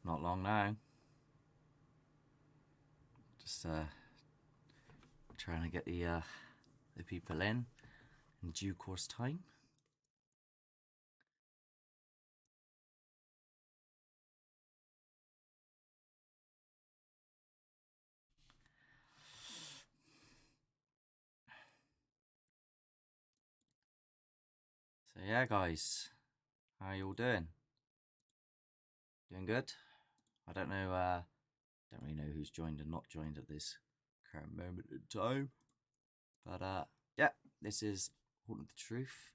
Not long now. Just trying to get the people in due course time. So yeah, guys, how you all doing? Doing good? I don't know. Don't really know who's joined and not joined at this current moment in time. But yeah, this is Haunted the Truth.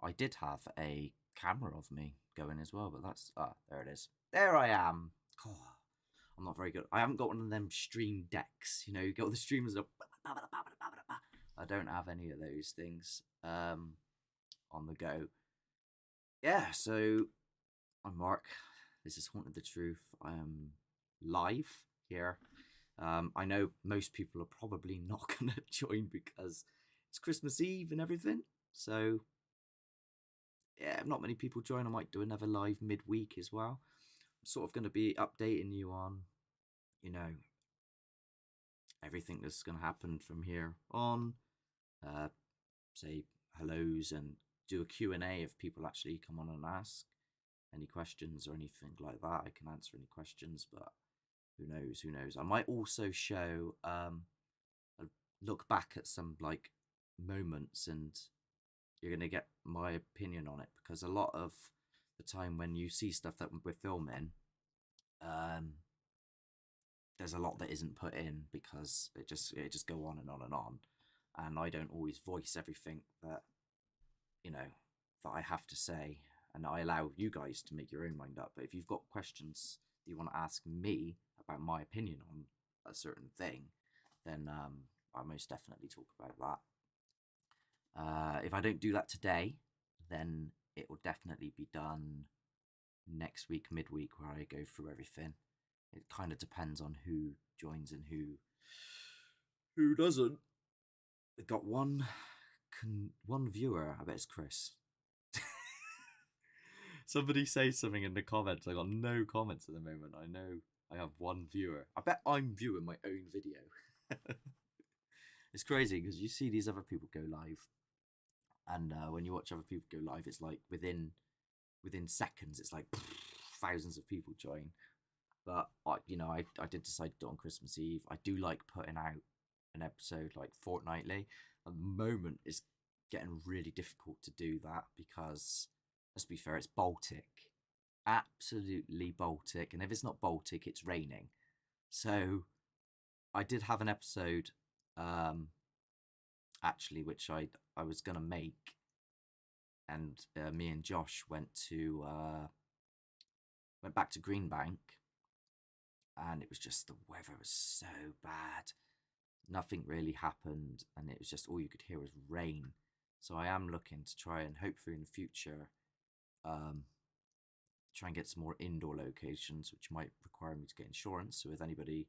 I did have a camera of me going as well, but that's there it is. There I am. Oh, I'm not very good. I haven't got one of them stream decks. You got the streamers up. I don't have any of those things on the go. Yeah, so I'm Mark. This is Haunted the Truth. I am live here. I know most people are probably not going to join because it's Christmas Eve and everything. So, yeah, not many people join. I might do another live midweek as well. I'm sort of going to be updating you on, you know, everything that's going to happen from here on. Say hellos and do a Q&A if people actually come on and ask any questions or anything like that. I can answer any questions, but who knows. I might also show a look back at some like moments, and you're going to get my opinion on it, because a lot of the time when you see stuff that we're filming, there's a lot that isn't put in because it just go on and on and on, and I don't always voice everything that you know that I have to say, and I allow you guys to make your own mind up. But if you've got questions that you want to ask me about my opinion on a certain thing, then I'll most definitely talk about that. If I don't do that today, then it will definitely be done next week, midweek, where I go through everything. It kind of depends on who joins and who doesn't. We've got one viewer. I bet it's Chris. Somebody say something in the comments. I got no comments at the moment. I know I have one viewer. I bet I'm viewing my own video. It's crazy because you see these other people go live, and when you watch other people go live, it's like within seconds, it's like thousands of people join. But I did decide to do it on Christmas Eve. I do like putting out an episode like fortnightly. At the moment, it's getting really difficult to do that because, let's be fair, it's Baltic, absolutely Baltic, and if it's not Baltic, it's raining. So I did have an episode, actually, which I was gonna make, and me and Josh went back to Greenbank, and it was just the weather was so bad. Nothing really happened, and it was just all you could hear was rain. So I am looking to try and hopefully in the future try and get some more indoor locations, which might require me to get insurance. So if anybody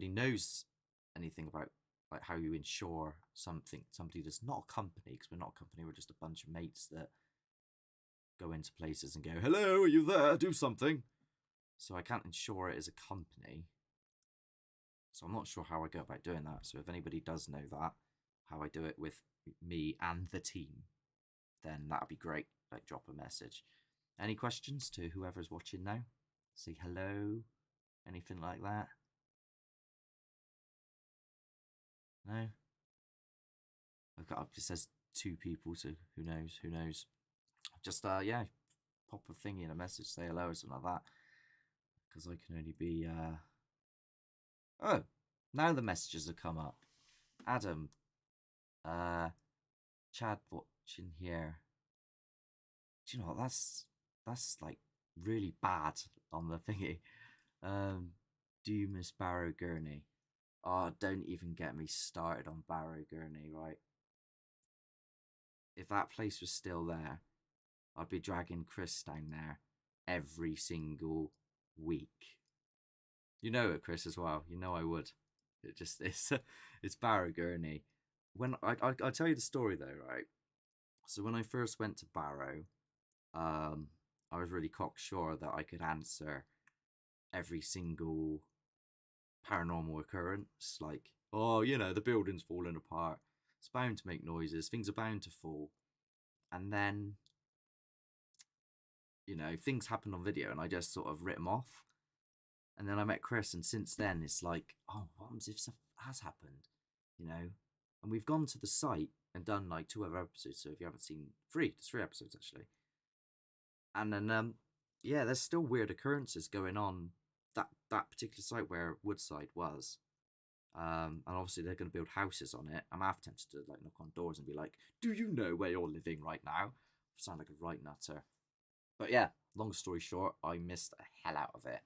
knows anything about like how you insure somebody that's not a company, because we're not a company, we're just a bunch of mates that go into places and go, hello, are you there, do something. So I can't insure it as a company, so I'm not sure how I go about doing that. So if anybody does know that, how I do it with me and the team, then that'd be great. Like, drop a message. Any questions to whoever's watching now? Say hello, anything like that? No? Look up, it says two people, so who knows. Just yeah, pop a thingy in a message, say hello or something like that, because I can only be oh, now the messages have come up. Adam, Chad watching here. Do you know what? That's like really bad on the thingy. Um, do you miss Barrow Gurney? Oh, don't even get me started on Barrow Gurney, right? If that place was still there, I'd be dragging Chris down there every single week. You know it, Chris, as well. You know I would. It's Barrow Gurney. When I'll tell you the story though, right? So when I first went to Barrow, I was really cocksure that I could answer every single paranormal occurrence. Like, oh, the building's falling apart. It's bound to make noises. Things are bound to fall. And then, things happen on video and I just sort of writ them off. And then I met Chris, and since then it's like, oh, what happens if stuff has happened? And we've gone to the site and done like 2 other episodes. So if you haven't seen there's 3 episodes actually. And then yeah, there's still weird occurrences going on that particular site where Woodside was. And obviously they're going to build houses on it. I'm half tempted to like knock on doors and be like, "Do you know where you're living right now?" I sound like a right nutter. But yeah, long story short, I missed the hell out of it.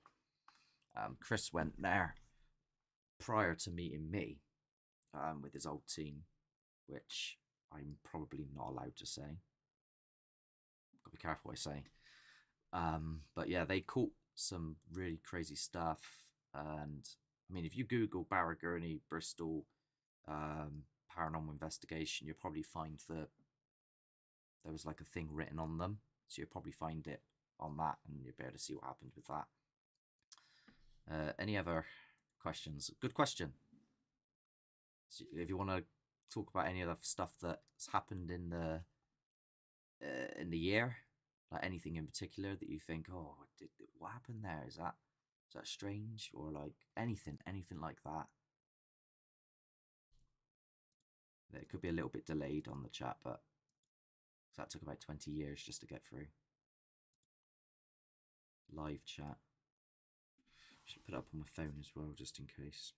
Chris went there prior to meeting me with his old team, which I'm probably not allowed to say. Gotta be careful what I say. But yeah, they caught some really crazy stuff. And I mean, if you Google Barra Gurney, Bristol, paranormal investigation, you'll probably find that there was like a thing written on them. So you'll probably find it on that and you'll be able to see what happened with that. Any other questions? Good question. So if you want to talk about any other stuff that's happened in the year, like anything in particular that you think, oh, what happened there? Is that strange, or like anything like that? It could be a little bit delayed on the chat, but that took about 20 years just to get through. Live chat. Should put it up on my phone as well, just in case.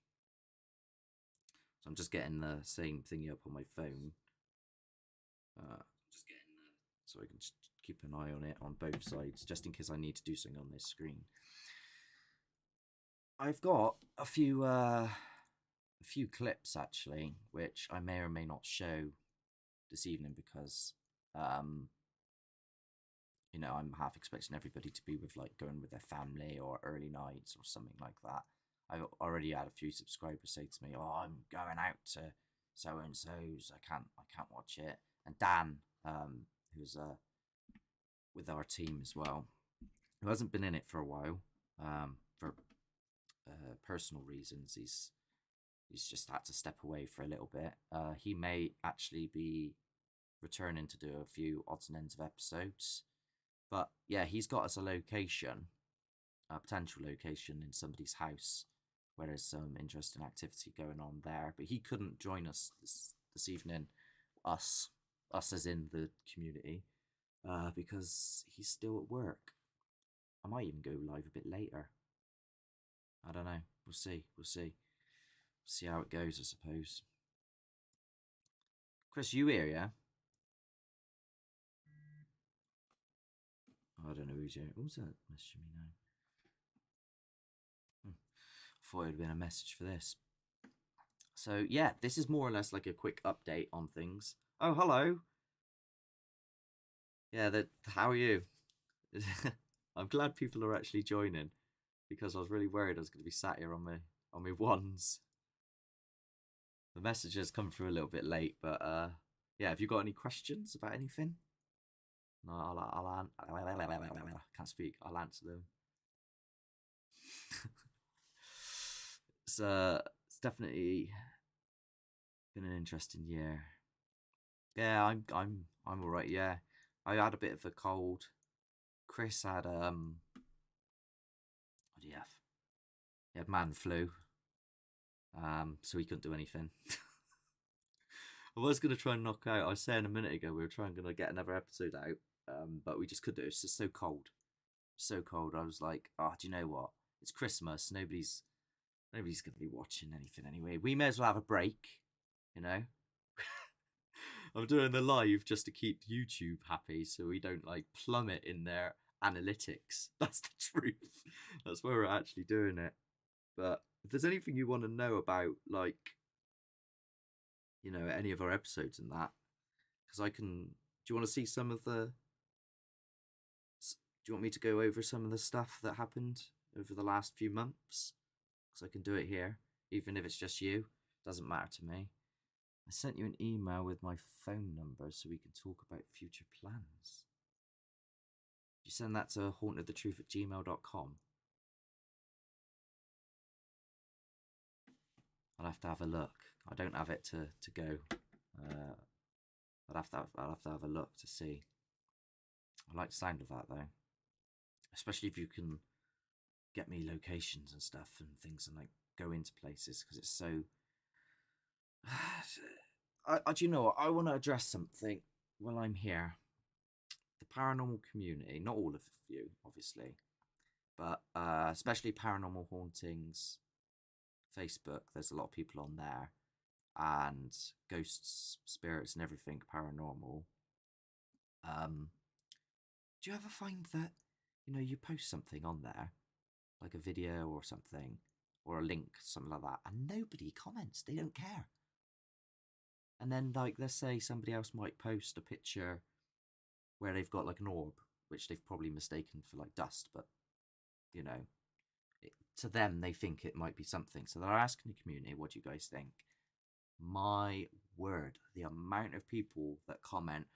So I'm just getting the same thingy up on my phone. So I can just keep an eye on it on both sides, just in case I need to do something on this screen. I've got a few clips actually, which I may or may not show this evening because, I'm half expecting everybody to be with like going with their family or early nights or something like that. I've already had a few subscribers say to me, "Oh, I'm going out to so and so's. I can't watch it." And Dan, who's with our team as well, who hasn't been in it for a while, for personal reasons. He's just had to step away for a little bit. He may actually be returning to do a few odds and ends of episodes. But yeah, he's got us a location, a potential location in somebody's house where there's some interesting activity going on there. But he couldn't join us this evening, us as in the community, because he's still at work. I might even go live a bit later. I don't know. We'll see. See how it goes, I suppose. Chris, you here, yeah? I don't know who's here. Who's that messaging me now? Thought it would have been a message for this. So yeah, this is more or less like a quick update on things. Oh, hello. Yeah, how are you? I'm glad people are actually joining, because I was really worried I was going to be sat here on my ones. The messages come through a little bit late, but yeah, have you got any questions about anything? No, I'll can't speak. I'll answer them. It's definitely been an interesting year. Yeah, I'm all right. Yeah, I had a bit of a cold. Chris had what do you have? He had man flu. So he couldn't do anything. I was gonna try and knock out. I was saying a minute ago we were trying to get another episode out, but we just couldn't do it. It's just so cold, so cold. I was like, oh, do you know what? It's Christmas. Nobody's gonna be watching anything anyway. We may as well have a break, you know. I'm doing the live just to keep YouTube happy, so we don't like plummet in their analytics. That's the truth. That's where we're actually doing it. But if there's anything you want to know about, like, any of our episodes and that, because I can. Do you want to see some of the? Do you want me to go over some of the stuff that happened over the last few months? Because I can do it here, even if it's just you. Doesn't matter to me. I sent you an email with my phone number so we can talk about future plans. You send that to hauntedthetruth@gmail.com. I'll have to have a look. I don't have it to go. I'll have to have a look to see. I like the sound of that though, especially if you can get me locations and stuff and things, and like go into places, because it's so. Do you know what? I want to address something while I'm here. The paranormal community, not all of you, obviously, but especially Paranormal Hauntings Facebook. There's a lot of people on there, and ghosts, spirits, and everything paranormal. Do you ever find that you post something on there, like a video or something, or a link, something like that, and nobody comments? They don't care. And then, like, let's say somebody else might post a picture where they've got like an orb, which they've probably mistaken for like dust, but you know, to them they think it might be something. So they're asking the community, "What do you guys think?" My word, the amount of people that comment,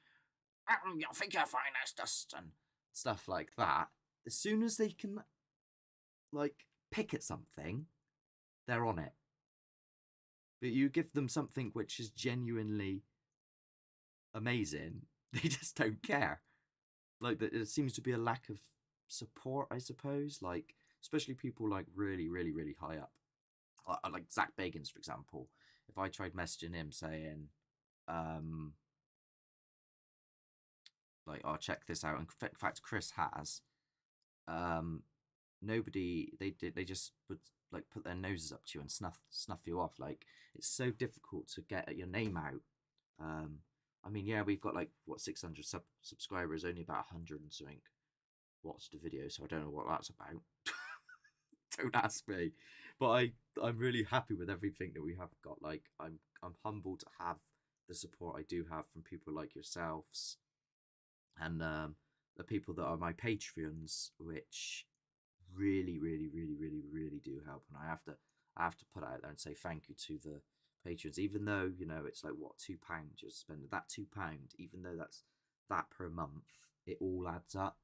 "I think you're fine as dust," and stuff like that. As soon as they can, like, pick at something, they're on it. But you give them something which is genuinely amazing, they just don't care. Like, there seems to be a lack of support, I suppose. Like, especially people like really, really, really high up, like Zach Bagans, for example. If I tried messaging him saying, like, "Oh, check this out," in fact, Chris has, nobody, they just would like put their noses up to you and snuff you off. Like, it's so difficult to get your name out. I mean, yeah, we've got like what 600 subscribers, only about 100 and something watched the video, so I don't know what that's about. Don't ask me. But I'm really happy with everything that we have got. Like, I'm humbled to have the support I do have from people like yourselves, and the people that are my Patreons, which really, really, really, really, really do help. And I have to put out there and say thank you to the patrons, even though it's like what £2 you're spending. That £2, even though that's that per month, it all adds up.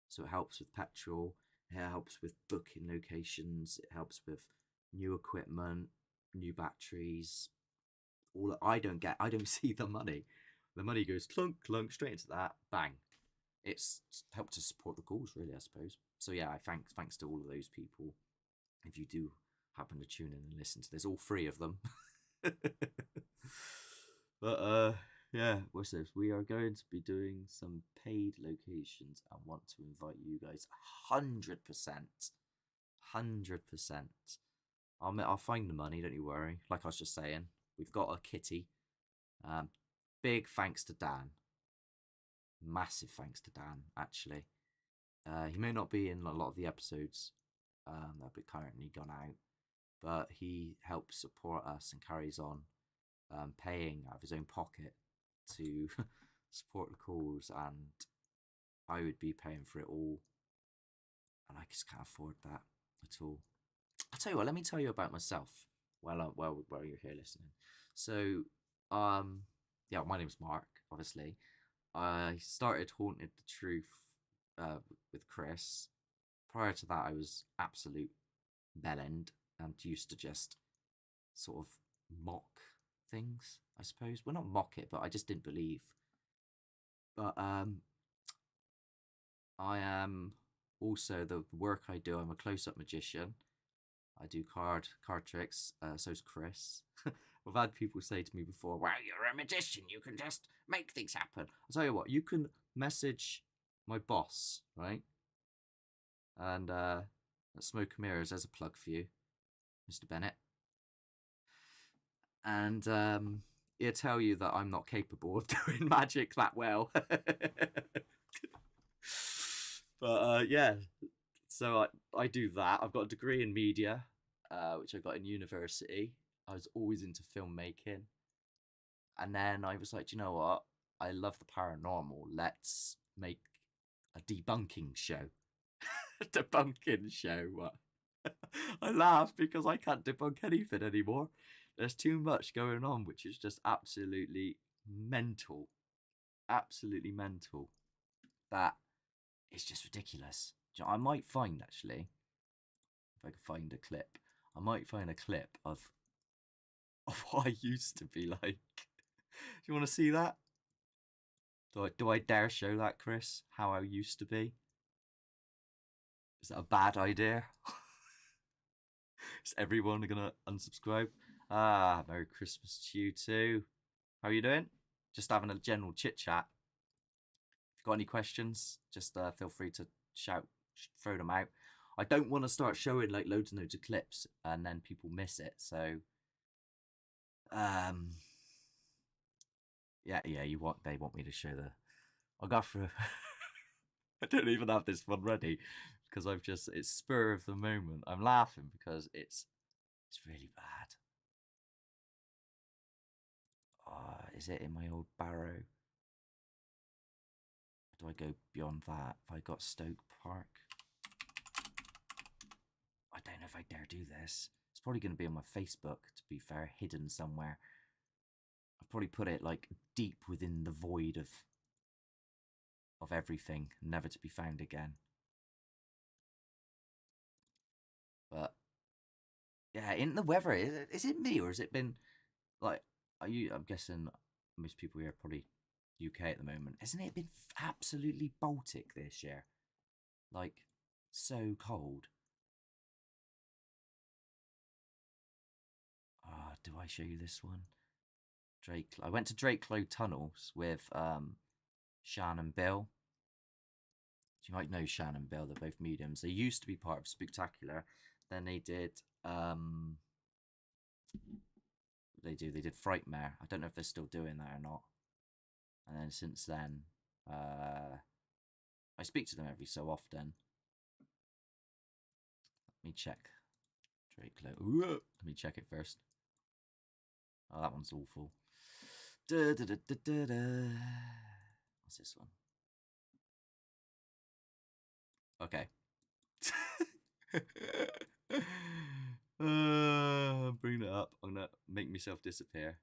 So it helps with petrol, it helps with booking locations, it helps with new equipment, new batteries. All I don't see the money. The money goes clunk clunk straight into that, bang. It's helped to support the cause, really, I suppose. So yeah, thanks to all of those people. If you do happen to tune in and listen to this, all three of them. But yeah, what's this? We are going to be doing some paid locations. I want to invite you guys 100%. 100%. I'll find the money, don't you worry. Like I was just saying, we've got a kitty. Big thanks to Dan. Massive thanks to Dan, actually. He may not be in a lot of the episodes that have currently gone out, but he helps support us and carries on paying out of his own pocket to support the cause, and I would be paying for it all, and I just can't afford that at all. I'll tell you what, let me tell you about myself while you're here listening. So, yeah, my name's Mark, obviously. I started Haunted the Truth with Chris. Prior to that, I was absolute bellend and used to just sort of mock things, I suppose. Well, not mock it, but I just didn't believe. But I am also, the work I do, I'm a close-up magician. I do card tricks. So's Chris. I've had people say to me before, "Well, you're a magician. You can just make things happen." I'll tell you what. You can message my boss, right? And at Smoke and Mirrors, there's a plug for you, Mr. Bennett. And he'll tell you that I'm not capable of doing magic that well. But yeah, so I do that. I've got a degree in media, which I got in university. I was always into filmmaking. And then I was like, "Do you know what? I love the paranormal. Let's make a debunking show." Debunking show, what? I laugh because I can't debunk anything anymore. There's too much going on, which is just absolutely mental. Absolutely mental. That is just ridiculous. I might find, actually, if I can find a clip, I might find a clip of of what I used to be like. Do you want to see that? Do I dare show that, Chris? How I used to be? Is that a bad idea? Is everyone gonna unsubscribe? Ah, Merry Christmas to you too. How are you doing? Just having a general chit chat. If you've got any questions, just feel free to shout, throw them out. I don't want to start showing like loads and loads of clips and then people miss it. So, yeah, they want me to show the. I'll go through. I don't even have this one ready because it's spur of the moment. I'm laughing because it's really bad. Is it in my old barrow? Do I go beyond that? Have I got Stoke Park? I don't know if I dare do this. It's probably going to be on my Facebook, to be fair, hidden somewhere. I've probably put it like deep within the void of everything, never to be found again. But yeah, in the weather, is it me or has it been like? I'm guessing most people here are probably UK at the moment. Hasn't it been absolutely Baltic this year? Like so cold. Do I show you this one? Drake. I went to Drakelow Tunnels with Shan and Bill. You might know Shan and Bill. They're both mediums. They used to be part of Spooktacular. Then they did they did Frightmare. I don't know if they're still doing that or not. And then since then, I speak to them every so often. Let me check. Drakelow. Let me check it first. Oh, that one's awful. What's this one? Okay. Bring it up. I'm gonna make myself disappear.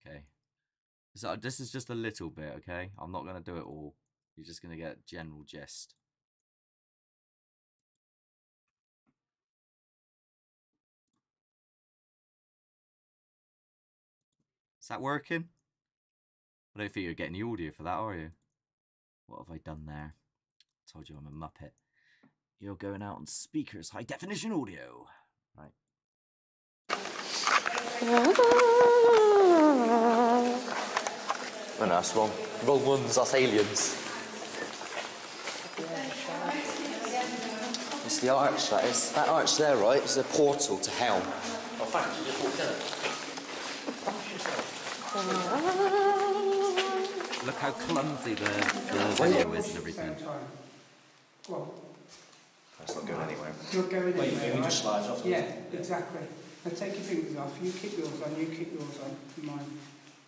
Okay. So this is just a little bit, okay? I'm not gonna do it all. You're just gonna get general gist. Is that working? I don't think you're getting the audio for that, are you? What have I done there? I told you I'm a muppet. You're going out on speakers, high definition audio. Right. No, that's wrong. Wrong ones, that's aliens. It's the arch, that is. That arch there, right, is a portal to hell. Oh, thanks, you just walked in it. Look how clumsy the video is and everything. Well, that's not going anywhere. You're going Wait, anywhere, maybe right? just slides off. Yeah, exactly. Now take your fingers off. You keep yours on. You keep yours on. Mine.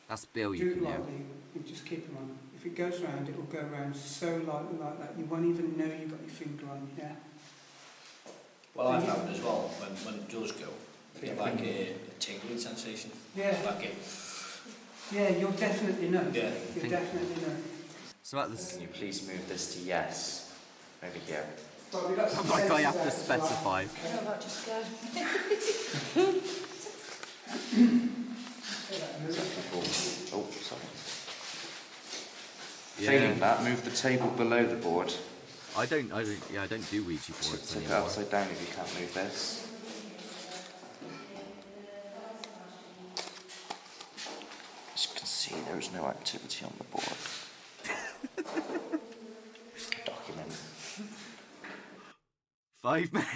That's Bill. Do You it can hear. lightly. You just keep them on. If it goes round, it will go round so lightly like that. You won't even know you've got your finger on. Yeah. Well, I found as well, when it does go, you get like a tingling sensation. Yeah. Like it. Yeah, you'll definitely know. Yeah. You'll definitely know. So at this. Can you please move this to yes? Over here. Right, we've got some Like I have to sensors there, specify. right. Just go. Oh, sorry. Yeah. Failing that, move the table below the board. I don't do Ouija boards Tip it anymore. upside down if you can't move this. As you can see, there is no activity on the board. Document. 5 minutes.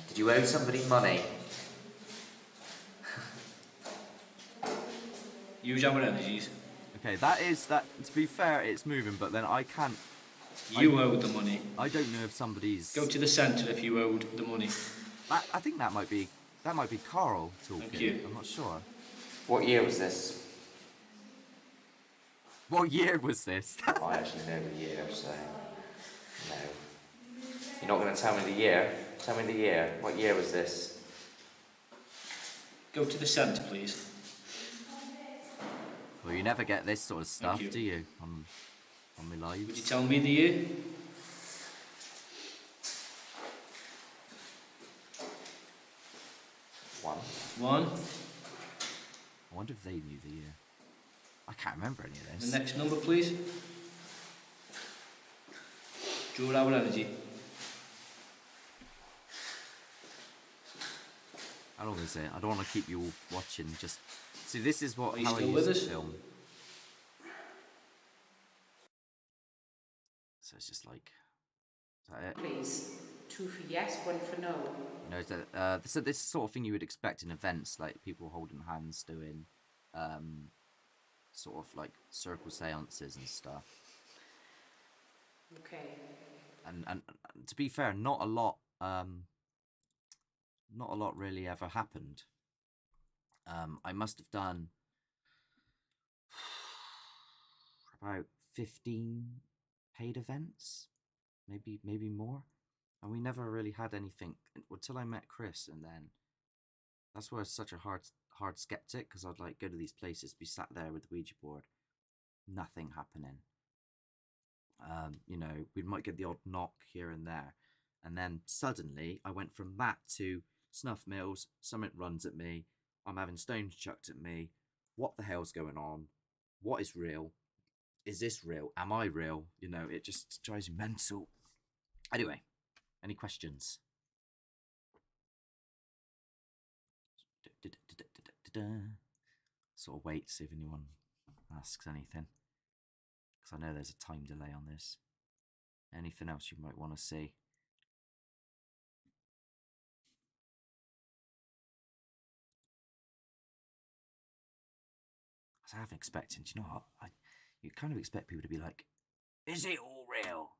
Did you owe somebody money? Use our energies. Okay, that. To be fair, it's moving, but then I can't. You owed the money. I don't know if somebody's. Go to the centre if you owed the money. I think that might be Carl talking. Thank you. I'm not sure. What year was this? What year was this? I actually know the year, so no. You're not going to tell me the year? Tell me the year. What year was this? Go to the centre, please. Well, you never get this sort of stuff, you. do you? On my lives. Would you tell me the year? One. One. I wonder if they knew the year. I can't remember any of this. The next number, please. Draw our energy. How long is it? I don't want to keep you all watching. Just see, this is what Are you how I still used with to us? film. So it's just like, is that it? Please. 2 for yes, 1 for no. You know, this sort of thing you would expect in events, like people holding hands, doing, sort of like circle seances and stuff. Okay. And to be fair, not a lot really ever happened. I must have done about 15 paid events, maybe more, and we never really had anything until I met Chris, and then that's why I was such a hard skeptic, because I'd like go to these places, be sat there with the Ouija board, nothing happening. You know, we might get the odd knock here and there, and then suddenly I went from that to snuff mills, something runs at me, I'm having stones chucked at me, what the hell's going on, what is real, is this real, am I real, you know, it just drives me mental. Anyway, any questions? Sort of wait, see if anyone asks anything, because I know there's a time delay on this. Anything else you might want to see? I was half expecting, do you know what? You kind of expect people to be like, is it all real?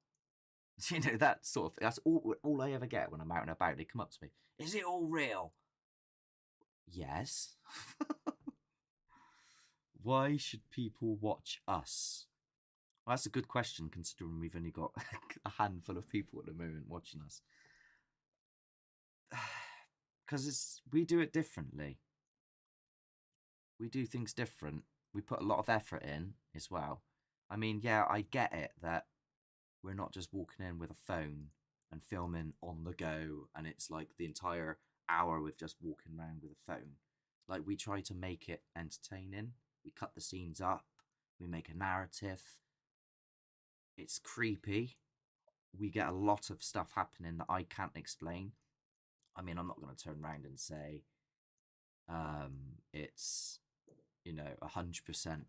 You know, that sort of, that's all I ever get when I'm out and about. They come up to me, is it all real? Yes. Why should people watch us? Well, that's a good question, considering we've only got a handful of people at the moment watching us. Because we do it differently. We do things different. We put a lot of effort in as well. I mean, yeah, I get it that we're not just walking in with a phone and filming on the go, and it's like the entire hour with just walking around with a phone. Like, we try to make it entertaining. We cut the scenes up. We make a narrative. It's creepy. We get a lot of stuff happening that I can't explain. I mean, I'm not going to turn around and say it's, you know, 100%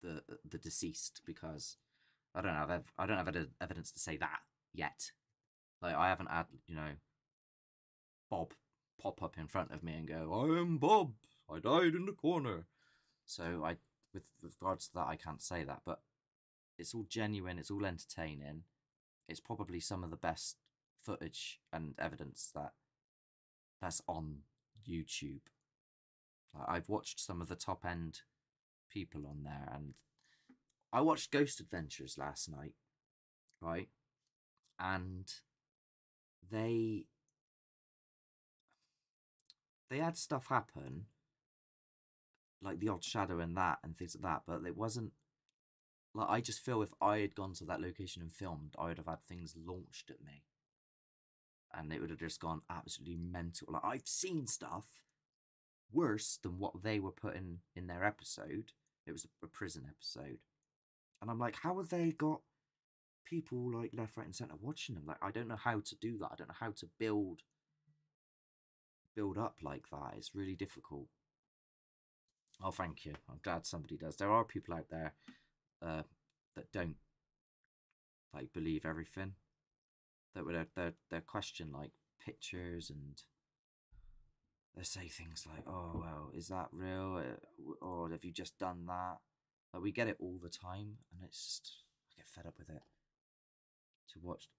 the deceased, because I don't have evidence to say that yet. Like, I haven't had, you know, Bob pop up in front of me and go, I am Bob, I died in the corner. So with regards to that, I can't say that, but it's all genuine, it's all entertaining. It's probably some of the best footage and evidence that's on YouTube. I've watched some of the top end people on there, and I watched Ghost Adventures last night, right? And they had stuff happen, like the odd shadow and that and things like that, but it wasn't like, I just feel if I had gone to that location and filmed, I would have had things launched at me, and it would have just gone absolutely mental. Like, I've seen stuff worse than what they were putting in their episode. It was a prison episode, and I'm like, how have they got people like left, right, and center watching them? Like, I don't know how to do that. I don't know how to build up like that. It's really difficult. Oh, thank you. I'm glad somebody does. There are people out there that don't like believe everything. That would they question like pictures, and they say things like, "Oh, well, is that real? Or have you just done that?" Like, we get it all the time, and it's just, I get fed up with it. To watch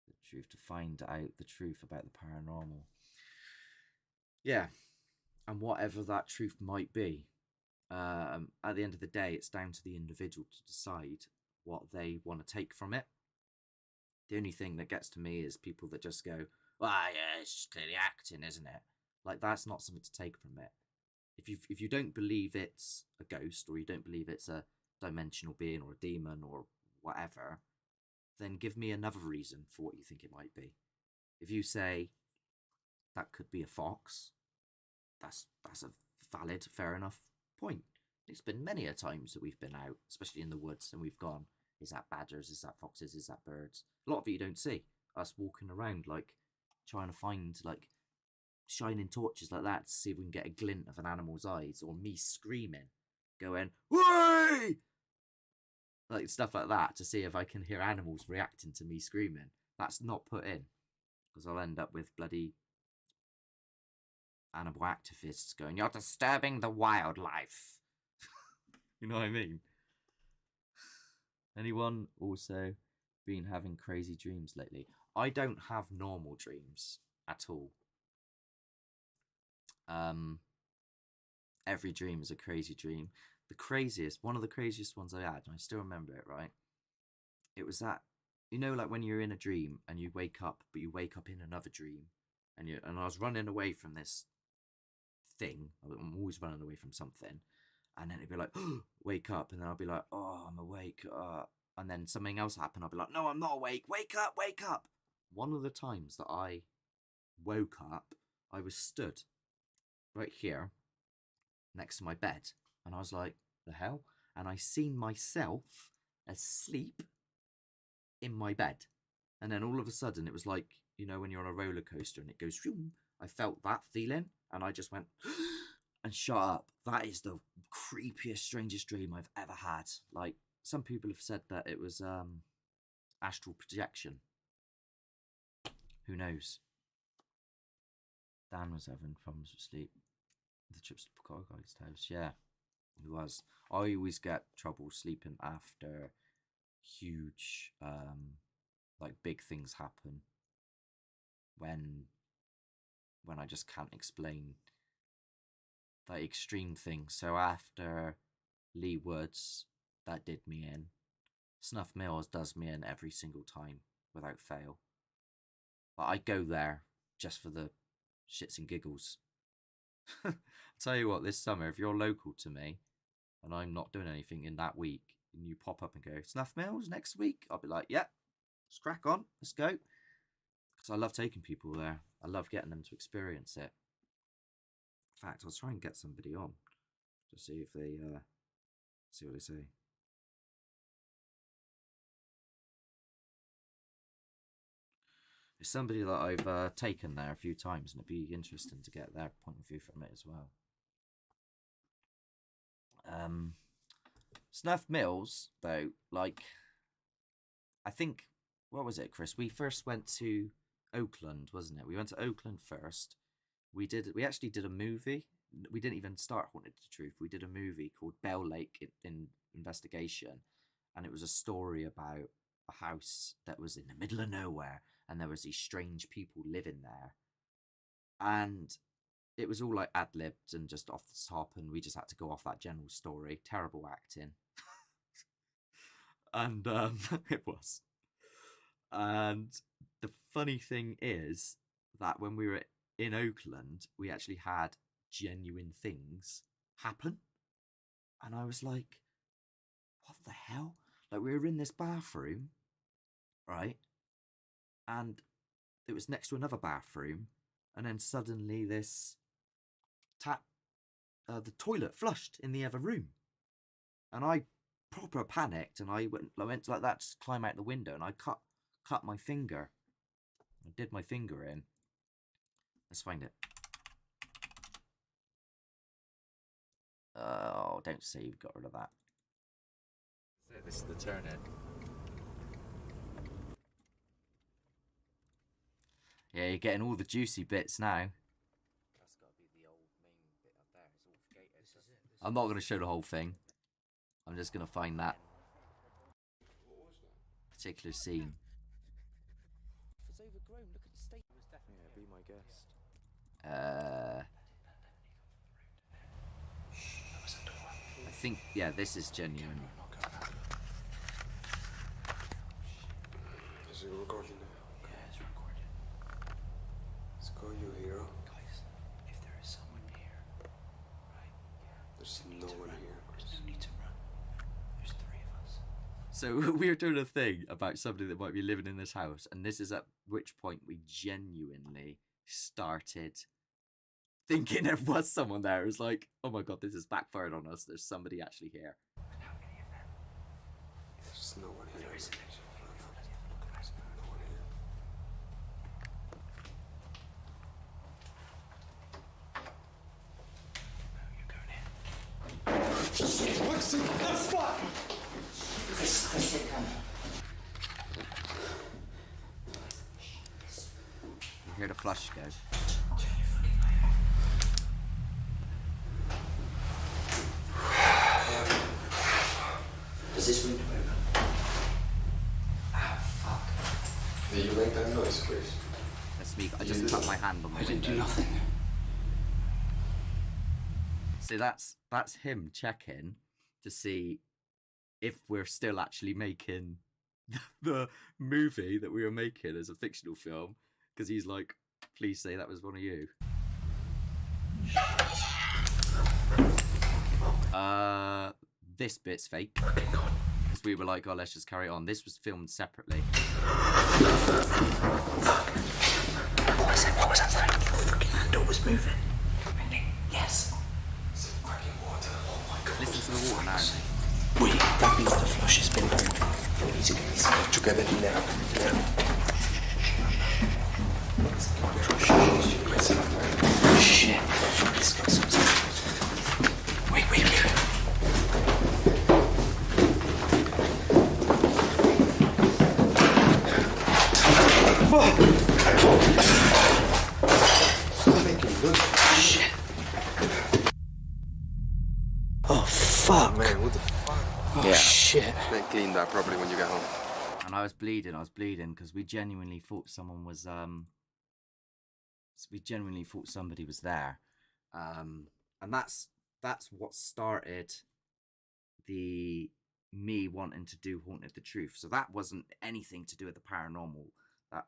the truth, to find out the truth about the paranormal. Yeah, and whatever that truth might be, at the end of the day, it's down to the individual to decide what they want to take from it. The only thing that gets to me is people that just go, "Well, yeah, it's just clearly acting, isn't it?" Like, that's not something to take from it. If you don't believe it's a ghost, or you don't believe it's a dimensional being or a demon or whatever, then give me another reason for what you think it might be. If you say that could be a fox. That's a valid, fair enough point. It's been many a times that we've been out, especially in the woods, and we've gone, is that badgers, is that foxes, is that birds? A lot of it you don't see. Us walking around, like, trying to find, like, shining torches like that to see if we can get a glint of an animal's eyes, or me screaming, going, "Way!" Like, stuff like that, to see if I can hear animals reacting to me screaming. That's not put in, because I'll end up with bloody animal activists going, "You're disturbing the wildlife." You know what I mean? Anyone also been having crazy dreams lately? I don't have normal dreams at all. Every dream is a crazy dream. One of the craziest ones I had, and I still remember it, right? It was that, you know, like when you're in a dream and you wake up, but you wake up in another dream, and I was running away from this thing. I'm always running away from something, and then it'd be like, oh, wake up, and then I'll be like, oh, I'm awake, and then something else happened. I'll be like, no, I'm not awake. Wake up, wake up. One of the times that I woke up, I was stood right here next to my bed, and I was like, the hell? And I seen myself asleep in my bed, and then all of a sudden it was like, you know, when you're on a roller coaster and it goes, I felt that feeling, and I just went and shut up. That is the creepiest, strangest dream I've ever had. Like, some people have said that it was astral projection. Who knows? Dan was having problems with sleep. The trips to Pocahontas house, yeah, he was. I always get trouble sleeping after huge, like, big things happen. When I just can't explain the extreme things. So after Lee Woods, that did me in. Snuff Mills does me in every single time, without fail. But I go there just for the shits and giggles. I'll tell you what, this summer, if you're local to me and I'm not doing anything in that week, and you pop up and go, Snuff Mills next week, I'll be like, yeah, let's crack on, let's go. Because I love taking people there. I love getting them to experience it. In fact, I'll try and get somebody on to see if they see what they say. It's somebody that I've taken there a few times, and it'd be interesting to get their point of view from it as well. Snuff Mills, though, like, I think, what was it, Chris? We first went to Oakland, wasn't it? We went to Oakland first. We actually did a movie. We didn't even start Haunted to Truth. We did a movie called Bell Lake in Investigation, and it was a story about a house that was in the middle of nowhere, and there was these strange people living there, and it was all like ad-libbed and just off the top, and we just had to go off that general story. Terrible acting. And it was. And the funny thing is that when we were in Oakland, we actually had genuine things happen. And I was like, what the hell? Like, we were in this bathroom, right? And it was next to another bathroom. And then suddenly this the toilet flushed in the other room. And I proper panicked, and I went like that to climb out the window, and I cut my finger. I did my finger in. Let's find it. Oh, don't say you've got rid of that. This is the turn in. Yeah, you're getting all the juicy bits now. That's got to be the old main bit up there. It's all gated. I'm not going to show the whole thing. I'm just going to find that particular scene. It's overgrown. Look at the state. Yeah, be my guest. I think, yeah, this is genuine. Is it recording now? Yeah, it's recording. Let's go, you hero. Guys, if there is someone here, right? There's no one here. There's no need to run. There's 3 of us. So we were doing a thing about somebody that might be living in this house, and this is at which point we genuinely started thinking there was someone there. It was like, oh my god, this is backfired on us. There's somebody actually here. There's no one here. There isn't. No one here. What's the fuck? You hear the flush go. Does this window open? Ah, fuck. Did you make that noise, Chris? That's me. I just cut my hand on the I didn't do window. nothing. So that's him checking to see if we're still actually making the movie that we were making as a fictional film, because he's like, please say that was one of you. This bit's fake. Because we were like, oh, let's just carry on. This was filmed separately. What was that sound? The fucking handle was moving. Really? Yes. It's fucking water. Oh my god. Listen to the water now. Wait, that means the flush has been open. Easy, easy. Together now. Shit. Let's go. Wait. Stop making noise. Shit. Oh, fuck. Man, what the fuck? Oh, Yeah. shit. Man, clean that properly when you get home. And I was bleeding because we genuinely thought someone was we genuinely thought somebody was there. And that's what started me wanting to do Haunted the Truth. So that wasn't anything to do with the paranormal. That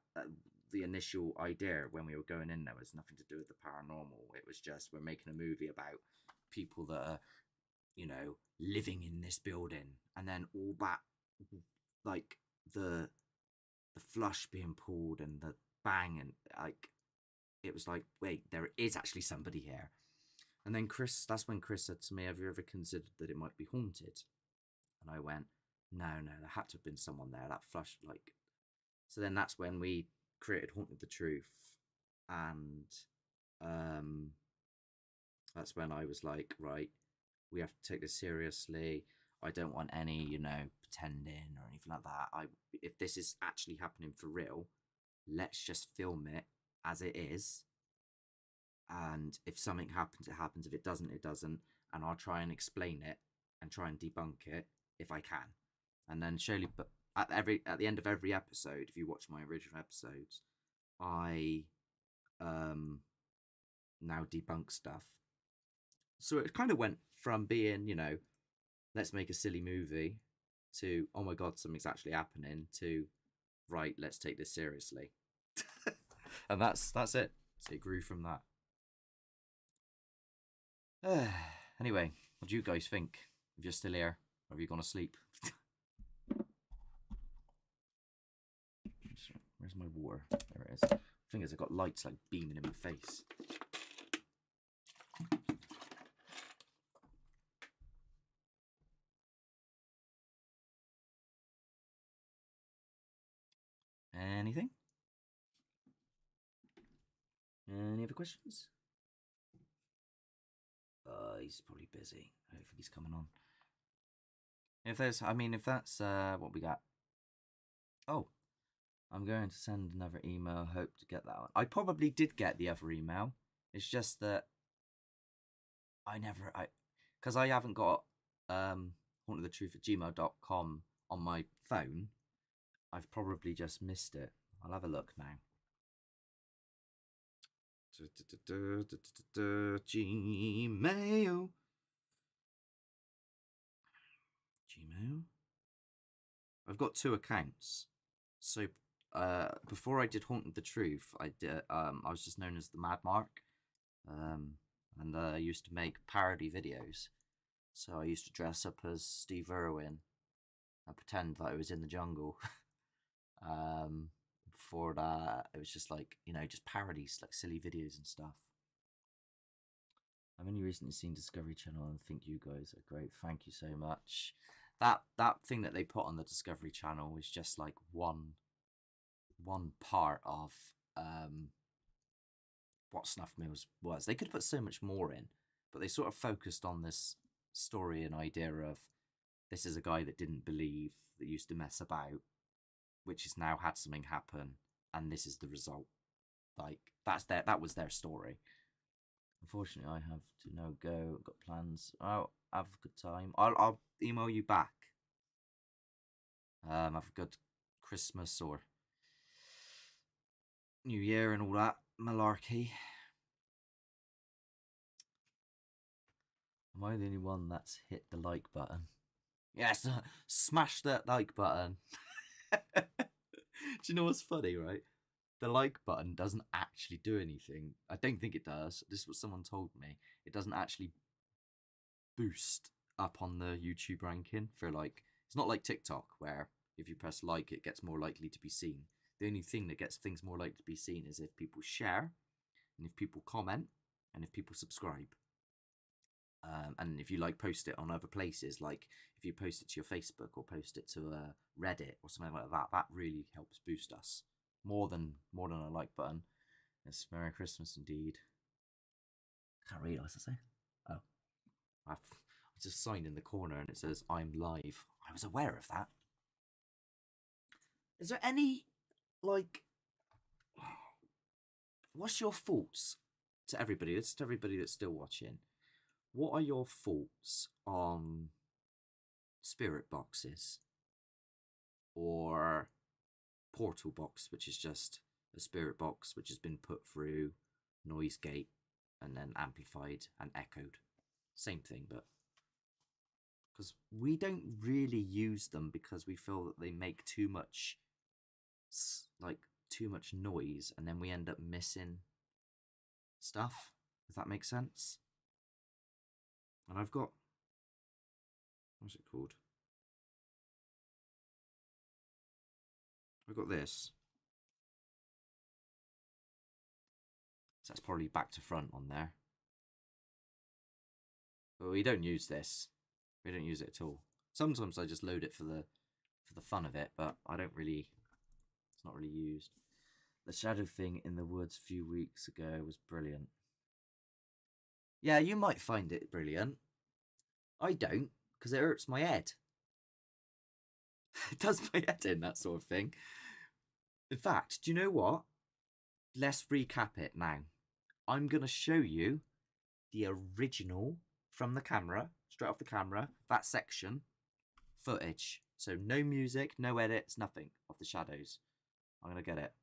the initial idea when we were going in there was nothing to do with the paranormal. It was just, we're making a movie about people that are, you know, living in this building, and then all that, like the flush being pulled and the bang, and like it was like, wait, there is actually somebody here. And then that's when Chris said to me, have you ever considered that it might be haunted? And I went, no, there had to have been someone there. That flush, like. So then that's when we created Haunted the Truth, and that's when I was like, right, we have to take this seriously. I don't want any, you know, pretending or anything like that. If this is actually happening for real, let's just film it as it is. And if something happens, it happens. If it doesn't, it doesn't. And I'll try and explain it and try and debunk it if I can. And then surely, but at the end of every episode, if you watch my original episodes, I now debunk stuff. So it kind of went from being, you know, let's make a silly movie, to, oh my god, something's actually happening, to, right, let's take this seriously. And that's it. So it grew from that. Anyway, what do you guys think? If you're still here, or have you gone to sleep? Where's my water? There it is. The thing is, I've got lights like beaming in my face. Anything? Any other questions? He's probably busy. I don't think he's coming on. If that's what we got. Oh, I'm going to send another email. Hope to get that one. I probably did get the other email. It's just that because I haven't got hauntedthetruth@gmail.com on my phone. I've probably just missed it. I'll have a look now. Gmail. I've got 2 accounts. So before I did Haunted the Truth, I was just known as the Mad Mark. And I used to make parody videos. So I used to dress up as Steve Irwin and pretend that I was in the jungle. before that, it was just like, you know, just parodies, like silly videos and stuff. I've only recently seen Discovery Channel and think you guys are great. Thank you so much. That thing that they put on the Discovery Channel is just like one part of what Snuff Mills was. They could put so much more in, but they sort of focused on this story and idea of this is a guy that didn't believe, that used to mess about, which has now had something happen, and this is the result. Like that was their story. Unfortunately, I have to now go. I've got plans. Oh, have a good time. I'll email you back. Have a good Christmas or New Year and all that malarkey. Am I the only one that's hit the like button? Yes, smash that like button. Do you know what's funny, right? The like button doesn't actually do anything. I don't think it does. This is what someone told me. It doesn't actually boost up on the YouTube ranking for like, it's not like TikTok where if you press like it gets more likely to be seen. The only thing that gets things more likely to be seen is if people share, and if people comment, and if people subscribe. And if you like post it on other places, like if you post it to your Facebook or post it to Reddit or something like that, that really helps boost us more than a like button. It's Merry Christmas indeed. Can't read, what I say. Oh, I just signed in the corner and it says I'm live. I was aware of that. Is there any like? What's your thoughts to everybody? It's to everybody that's still watching. What are your thoughts on spirit boxes or portal box, which is just a spirit box which has been put through noise gate and then amplified and echoed? Same thing, but because we don't really use them because we feel that they make too much noise and then we end up missing stuff, if that makes sense. And I've got, what's it called? I've got this. So that's probably back to front on there. But we don't use this. We don't use it at all. Sometimes I just load it for the fun of it, but I don't really, it's not really used. The shadow thing in the woods a few weeks ago was brilliant. Yeah, you might find it brilliant. I don't, because it hurts my head. It does my head in, that sort of thing. In fact, do you know what? Let's recap it now. I'm going to show you the original from the camera, straight off the camera, that section, footage. So no music, no edits, nothing of the shadows. I'm going to get it.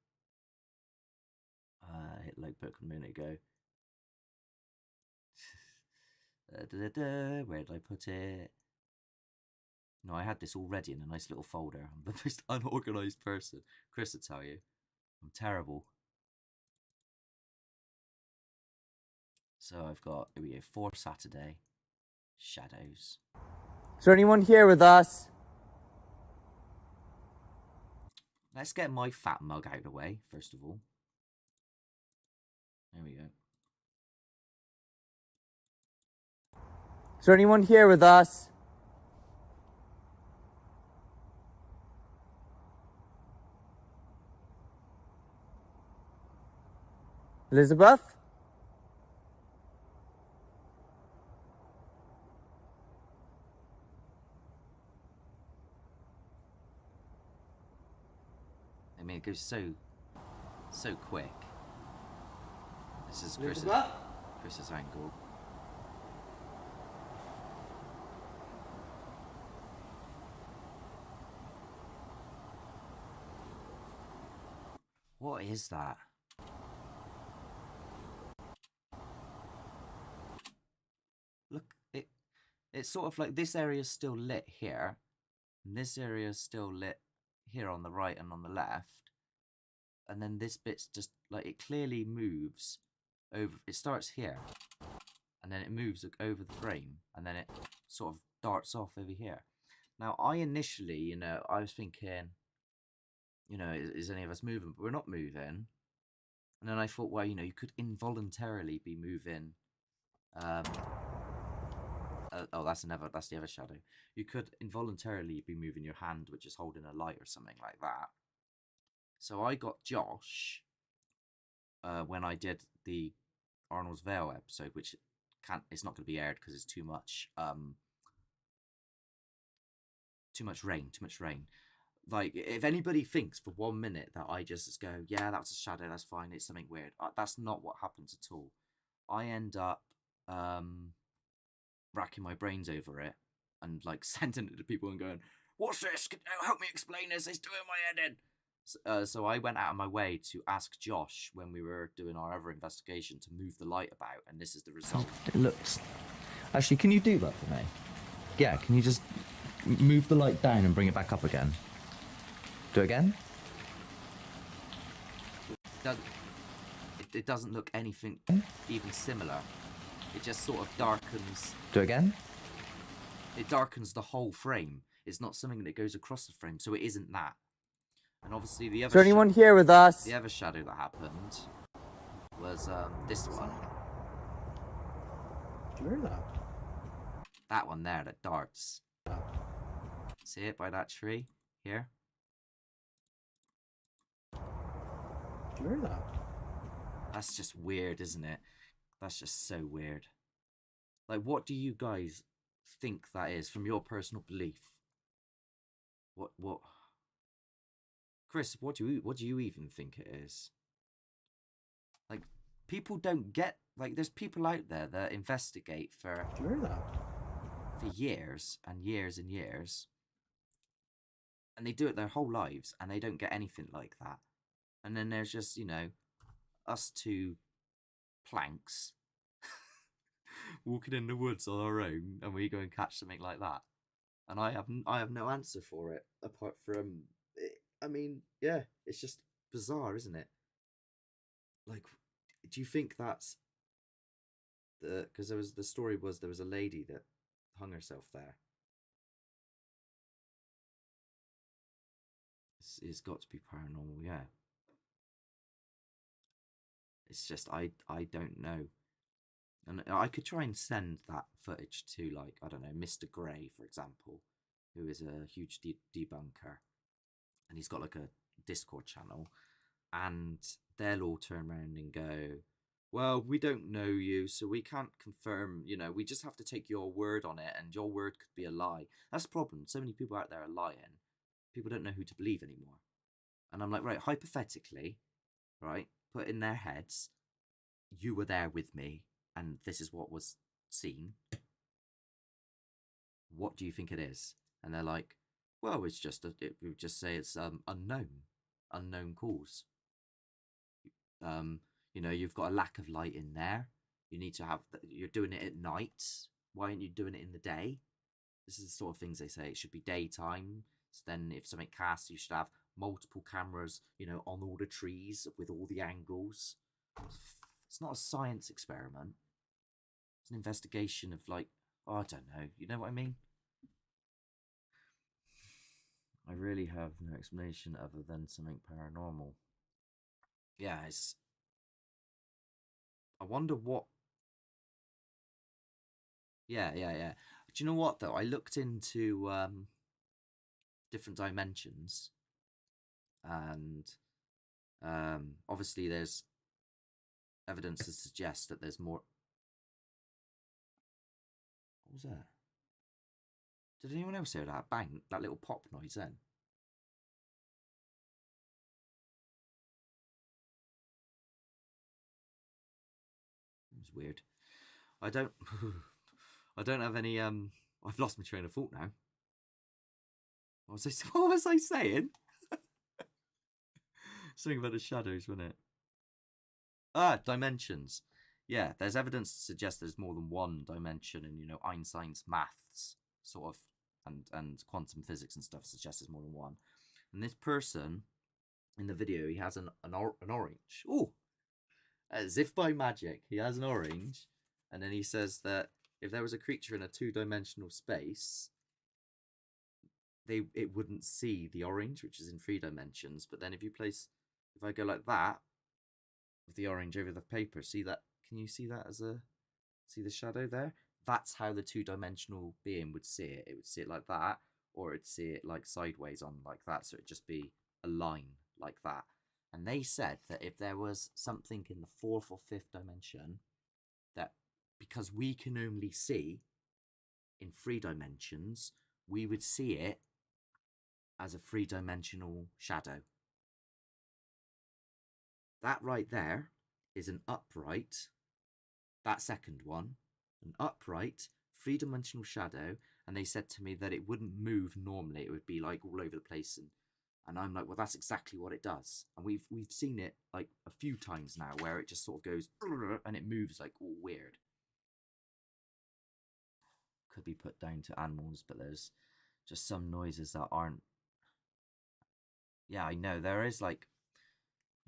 Hit like book a minute ago. Where did I put it? No, I had this already in a nice little folder. I'm the most unorganized person. Chris will tell you. I'm terrible. So I've got, here we go, for Saturday, shadows. Is there anyone here with us? Let's get my fat mug out of the way, first of all. There we go. Is there anyone here with us? Elizabeth? I mean, it goes so quick. This is Chris's angle. What is that? Look, it's sort of like this area is still lit here, and this area is still lit here on the right and on the left, and then this bit's just like, it clearly moves over. It starts here, and then it moves over the frame, and then it sort of darts off over here. Now, I initially, I was thinking, you know, is any of us moving? But we're not moving. And then I thought, well, you know, you could involuntarily be moving. Oh, that's the other shadow. You could involuntarily be moving your hand, which is holding a light or something like that. So I got Josh when I did the Arnold's Vale episode, which it's not going to be aired because it's too much rain. Like, if anybody thinks for 1 minute that I just go, yeah, that's a shadow, that's fine, it's something weird, that's not what happens at all. I end up racking my brains over it and like sending it to people and going, what's this? Help me explain this, it's doing my head in. So I went out of my way to ask Josh when we were doing our other investigation to move the light about, and this is the result. It looks... Actually, can you do that for me? Yeah, can you just move the light down and bring it back up again? Do it again? It doesn't look anything even similar. It just sort of darkens. Do it again? It darkens the whole frame. It's not something that goes across the frame, so it isn't that. And obviously the other... Is there anyone here with us? The other shadow that happened was this one. Do you hear that? That one there that darts. See it by that tree here? Do you hear that? That's just weird, isn't it? That's just so weird. Like, what do you guys think that is from your personal belief? What? Chris, what do you even think it is? Like, people don't get, like, there's people out there that investigate for Do you hear that? for years and years and years, and they do it their whole lives and they don't get anything like that. And then there's just, you know, us two planks walking in the woods on our own, and we go and catch something like that. And I have no answer for it apart from, I mean, yeah, it's just bizarre, isn't it? Like, do you think that's because there was a lady that hung herself there. It's got to be paranormal, yeah. It's just I don't know. And I could try and send that footage to, like, I don't know, Mr. Gray, for example, who is a huge debunker. And he's got like a Discord channel. And they'll all turn around and go, well, we don't know you, so we can't confirm, you know, we just have to take your word on it, and your word could be a lie. That's the problem. So many people out there are lying. People don't know who to believe anymore. And I'm like, right, hypothetically, right, put in their heads, you were there with me, and this is what was seen. What do you think it is? And they're like, well, it's just, we would just say it's unknown cause. You know, you've got a lack of light in there. You need to have, you're doing it at night. Why aren't you doing it in the day? This is the sort of things they say. It should be daytime. So then if something casts, you should have multiple cameras, you know, on all the trees with all the angles. It's not a science experiment. It's an investigation of, like, oh, I don't know. You know what I mean? I really have no explanation other than something paranormal. Yeah, I wonder what... Yeah. Do you know what, though? I looked into different dimensions. And obviously there's evidence to suggest that there's more... What was that? Did anyone else hear that bang? That little pop noise then? It was weird. I don't have any I've lost my train of thought now. What was I saying? Something about the shadows, wasn't it? Ah, dimensions. Yeah, there's evidence to suggest there's more than one dimension, and, you know, Einstein's maths sort of and quantum physics and stuff suggests there's more than one. And this person in the video, he has an orange. Oh, as if by magic, he has an orange, and then he says that if there was a creature in a two-dimensional space, it wouldn't see the orange, which is in 3 dimensions. But then if I go like that with the orange over the paper, see that? Can you see that see the shadow there? That's how the 2-dimensional being would see it. It would see it like that, or it'd see it like sideways on like that. So it'd just be a line like that. And they said that if there was something in the 4th or 5th dimension, that because we can only see in 3 dimensions, we would see it as a 3-dimensional shadow. That right there is an upright, that second one, an upright 3-dimensional shadow. And they said to me that it wouldn't move normally. It would be like all over the place. And I'm like, well, that's exactly what it does. And we've seen it like a few times now where it just sort of goes and it moves like all weird. Could be put down to animals, but there's just some noises that aren't. Yeah, I know. There is like,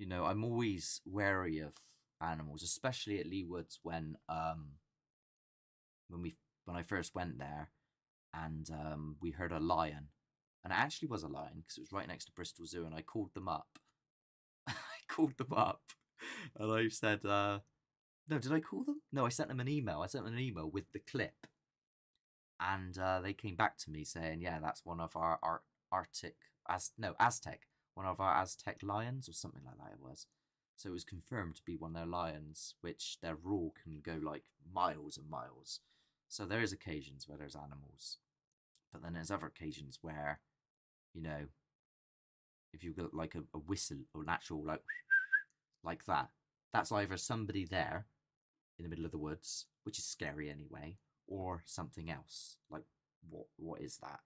I'm always wary of animals, especially at Lee Woods when I first went there, and we heard a lion. And it actually was a lion because it was right next to Bristol Zoo, and I called them up. I called them up, and I said, no, did I call them? No, I sent them an email. I sent them an email with the clip, and they came back to me saying, yeah, that's one of our Aztec, one of our Aztec lions or something like that it was. So it was confirmed to be one of their lions, which their roar can go like miles and miles. So there is occasions where there's animals, but then there's other occasions where, if you've got like a whistle or an actual like that, that's either somebody there in the middle of the woods, which is scary anyway, or something else. Like what is that?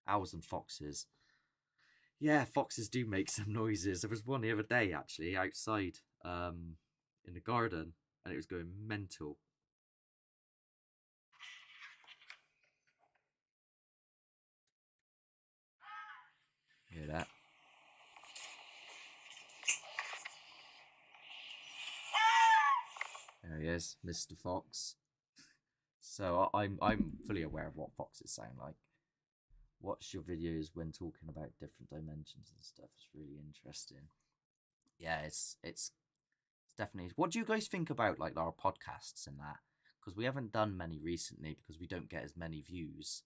Owls and foxes. Yeah, foxes do make some noises. There was one the other day actually outside in the garden, and it was going mental. Hear that? There he is, Mr. Fox. So I'm fully aware of what foxes sound like. Watch your videos when talking about different dimensions and stuff. It's really interesting. Yeah, it's definitely. What do you guys think about like our podcasts and that? Because we haven't done many recently because we don't get as many views,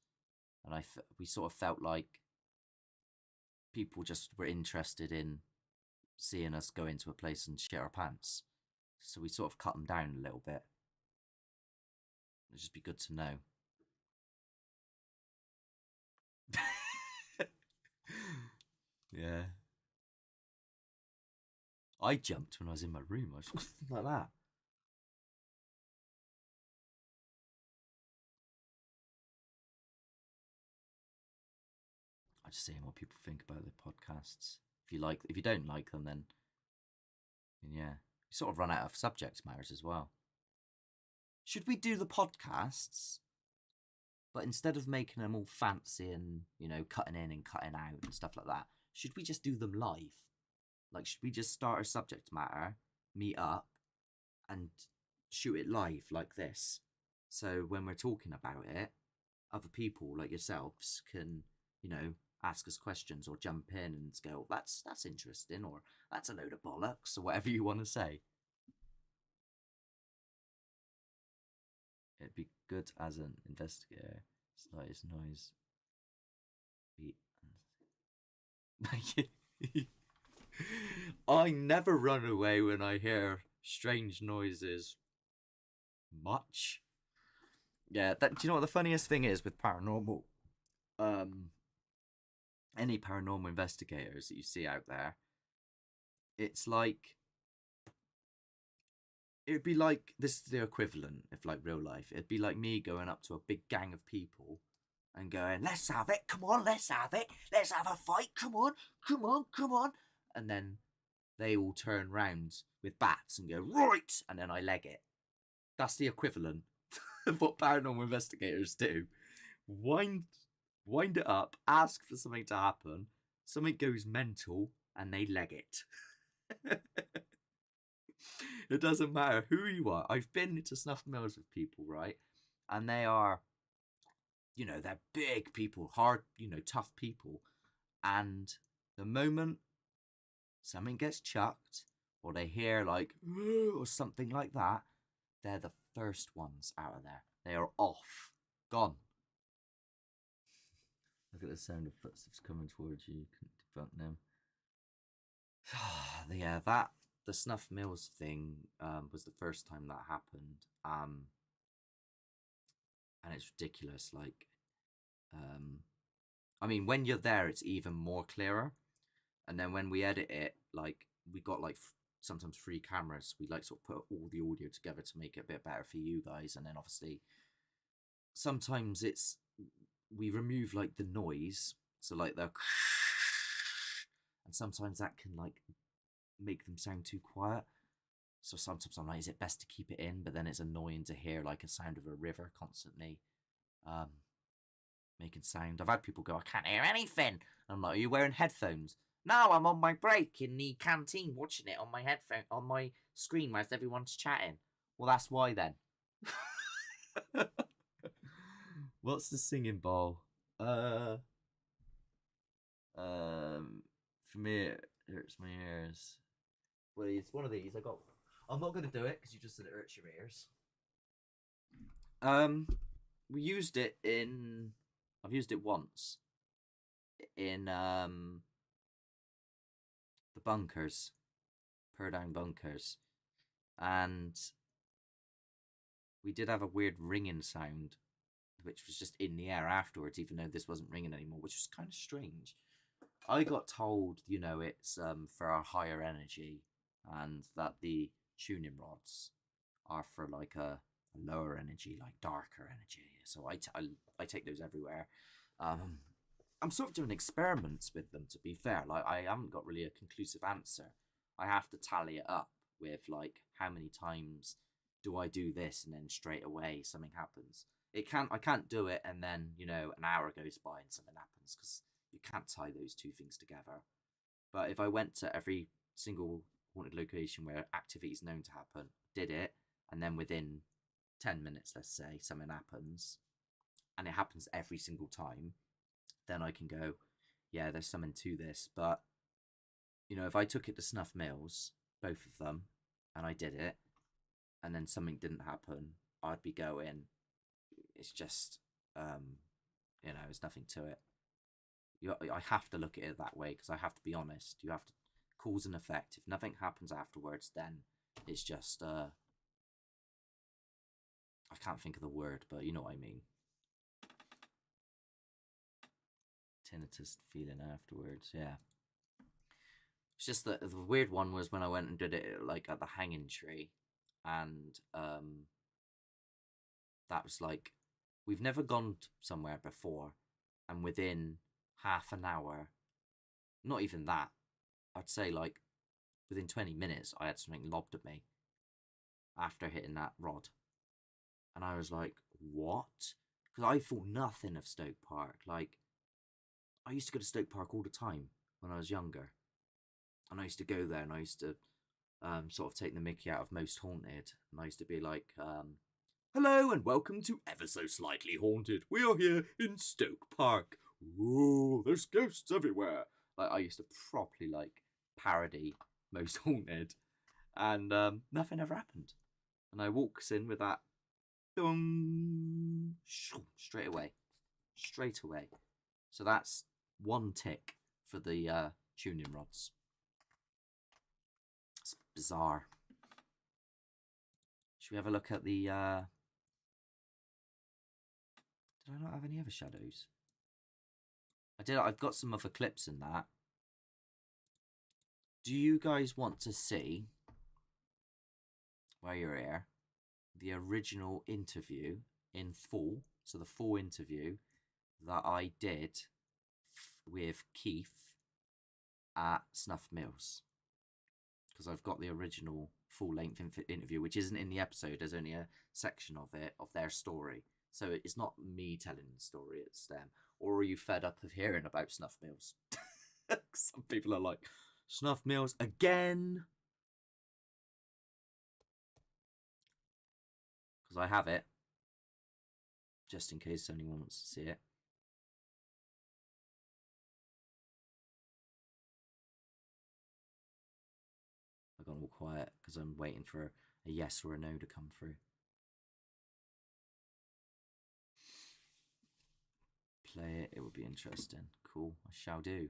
and we sort of felt like people just were interested in seeing us go into a place and shit our pants. So we sort of cut them down a little bit. It'd just be good to know. Yeah. I jumped when I was in my room. I was like that. I'm just seeing what people think about the podcasts. If you don't like them, then yeah, you sort of run out of subject matters as well. Should we do the podcasts, but instead of making them all fancy and cutting in and cutting out and stuff like that, should we just do them live? Like, should we just start a subject matter, meet up, and shoot it live like this? So when we're talking about it, other people like yourselves can, ask us questions or jump in and go, that's interesting, or that's a load of bollocks, or whatever you want to say. It'd be good as an investigator. Slightest noise. I never run away when I hear strange noises. Much. Yeah, do you know what the funniest thing is with paranormal? Any paranormal investigators that you see out there, it's like, it'd be like, this is the equivalent of like real life. It'd be like me going up to a big gang of people and going, let's have it, come on, let's have it, let's have a fight, come on, come on, come on. And then they all turn round with bats and go, right, and then I leg it. That's the equivalent of what paranormal investigators do. Wind it up, ask for something to happen, something goes mental, and they leg it. It doesn't matter who you are. I've been to snuff mills with people, right? And they are they're big people, hard, tough people. And the moment something gets chucked, or they hear like, or something like that, they're the first ones out of there. They are off. Gone. Look at the sound of footsteps coming towards you. You couldn't debunk them. Yeah, the Snuff Mills thing was the first time that happened. And it's ridiculous. Like, I mean, when you're there, it's even more clearer. And then when we edit it, like, we got like sometimes free cameras. We like sort of put all the audio together to make it a bit better for you guys. And then obviously, sometimes we remove like the noise, so like the, and sometimes that can like make them sound too quiet. So sometimes I'm like, is it best to keep it in? But then it's annoying to hear like a sound of a river constantly making sound. I've had people go, I can't hear anything. And I'm like, are you wearing headphones? No, I'm on my break in the canteen watching it on my headphone, on my screen whilst everyone's chatting. Well, that's why then. What's the singing bowl? For me, it hurts my ears. Well, it's one of these. I'm not gonna do it because you just said it hurts your ears. We used it in. I've used it once. In the bunkers, Purdown bunkers, and we did have a weird ringing sound, which was just in the air afterwards, even though this wasn't ringing anymore, which was kind of strange. I got told, it's for our higher energy, and that the tuning rods are for like a lower energy, like darker energy. So I take those everywhere. I'm sort of doing experiments with them, to be fair. Like, I haven't got really a conclusive answer. I have to tally it up with like how many times do I do this, and then straight away something happens. I can't do it and then an hour goes by and something happens, because you can't tie those two things together. But if I went to every single haunted location where activity is known to happen, did it, and then within 10 minutes, let's say, something happens, and it happens every single time, then I can go, yeah, there's something to this. But, if I took it to Snuff Mills, both of them, and I did it, and then something didn't happen, I'd be going, it's just, there's nothing to it. I have to look at it that way, because I have to be honest. You have to cause and effect. If nothing happens afterwards, then it's just, I can't think of the word, but you know what I mean. Tinnitus feeling afterwards, yeah. It's just that the weird one was when I went and did it like at the hanging tree, and that was like, we've never gone somewhere before, and within half an hour, not even that, I'd say like within 20 minutes, I had something lobbed at me after hitting that rod, and I was like, what? Because I thought nothing of Stoke Park. Like, I used to go to Stoke Park all the time when I was younger, and I used to go there, and I used to sort of take the mickey out of Most Haunted, and I used to be like, hello and welcome to Ever So Slightly Haunted. We are here in Stoke Park. Ooh, there's ghosts everywhere. Like, I used to properly like parody Most Haunted, and nothing ever happened. And I walks in with that, straight away. So that's one tick for the tuning rods. It's bizarre. Should we have a look at the... Did I not have any other shadows? I did. I've got some other clips in that. Do you guys want to see, while you're here, the original interview in full? So the full interview that I did with Keith at Snuff Mills. Because I've got the original full-length interview, which isn't in the episode. There's only a section of it, of their story. So it's not me telling the story, it's them. Or are you fed up of hearing about Snuff Mills? Some people are like, Snuff Mills again? Because I have it. just in case anyone wants to see it. I've gone all quiet because I'm waiting for a yes or a no to come through. Play it, it would be interesting. Cool, I shall do.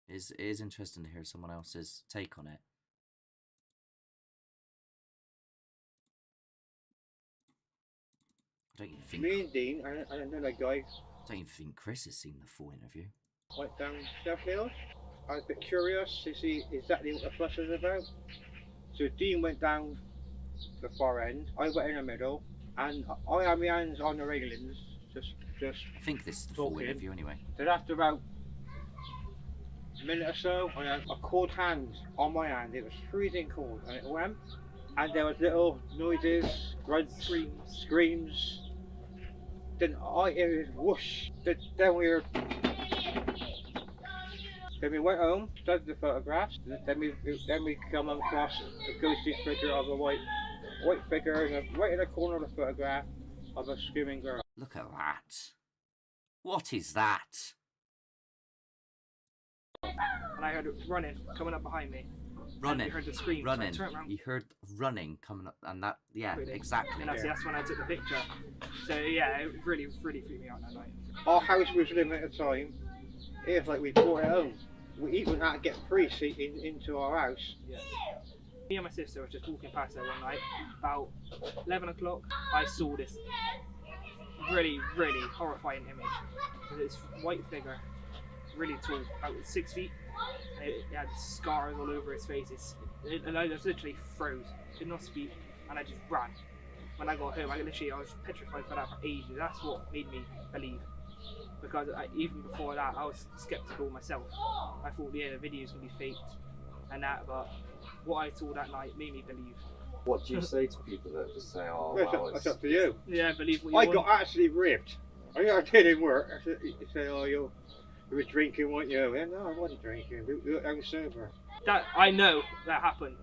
It is interesting to hear someone else's take on it. I don't even think. Me and Dean and another guy I don't even think Chris has seen the full interview. went down South Hills. I was a bit curious to see exactly what the fuss was about. So Dean went down the far end, I went in the middle, and I had my hands on the railings, just I think this is the full talking. interview anyway. Then after about a minute or so, I had a cold hand on my hand. It was freezing cold, and it went. And there was little noises, grunts, screams. Then I hear this whoosh. Then we went home, studied the photographs. Then we come across a ghostly figure of a white figure right in the corner of the photograph of a screaming girl. Look at that. What is that? And I heard it running, coming up behind me. Running. You heard the scream. Running. So I turned around. You heard running coming up, and that, yeah, Really? exactly. And that's when I took the picture. So yeah, it really freaked me out that night. Our house was living at the time. It was like we brought it home. We even had to get priests into our house. Yes. Me and my sister were just walking past there one night, about 11 o'clock. I saw this really, really horrifying image. This white figure, really tall, about 6 feet. It had scars all over his face. And I just literally froze, did not speak, and I just ran. When I got home, I was petrified for that for ages. That's what made me believe. Because even before that, I was skeptical myself. I thought, yeah, the videos can be faked and that, but what I saw that night made me believe. What do you say to people that just say, oh, Well, well, that's it's... up to you. Yeah, believe what you I want. got actually ripped. I didn't work. I said, oh, you were drinking, weren't you? Yeah, no, I wasn't drinking. I was sober. That I know that happened,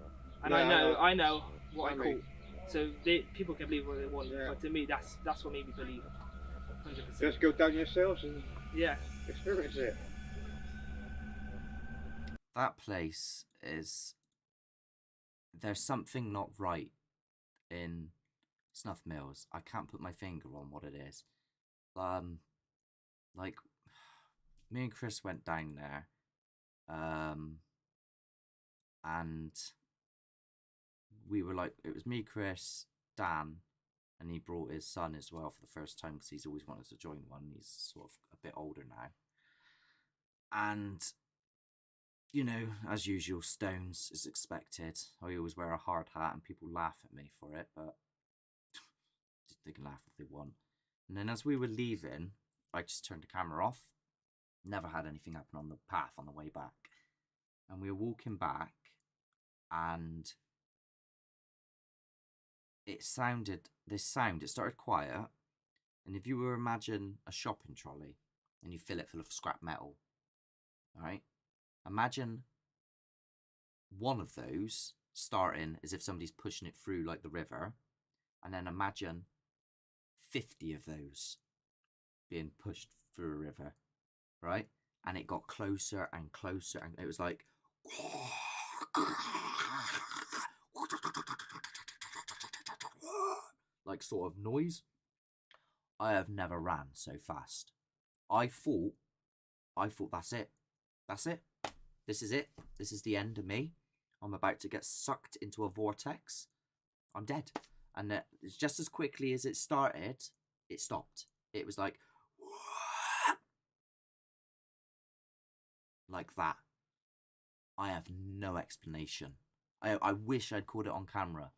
and Yeah, I know what I I mean- caught. So people can believe what they want, Yeah. but to me, that's what made me believe it. 100%. Just go down yourselves and Yeah. experience it. That place is... There's something not right in Snuff Mills. I can't put my finger on what it is. Like, me and Chris went down there, and we were like, it was me, Chris, Dan, and he brought his son as well for the first time because he's always wanted to join one. He's sort of a bit older now. And, you know, as usual, stones is expected. I always wear a hard hat and people laugh at me for it, but they can laugh if they want. And then as we were leaving, I just turned the camera off. Never had anything happen on the path on the way back. And we were walking back and it started quiet. And if you were imagine a shopping trolley and you fill it full of scrap metal, all right? Imagine one of those starting as if somebody's pushing it through like the river, and then imagine 50 of those being pushed through a river, right? And it got closer and closer, and it was like sort of noise. I have never ran so fast. I thought that's it. That's it. This is it. This is the end of me. I'm about to get sucked into a vortex. I'm dead. And just as quickly as it started, it stopped. It was like that. I have no explanation. I wish I'd caught it on camera.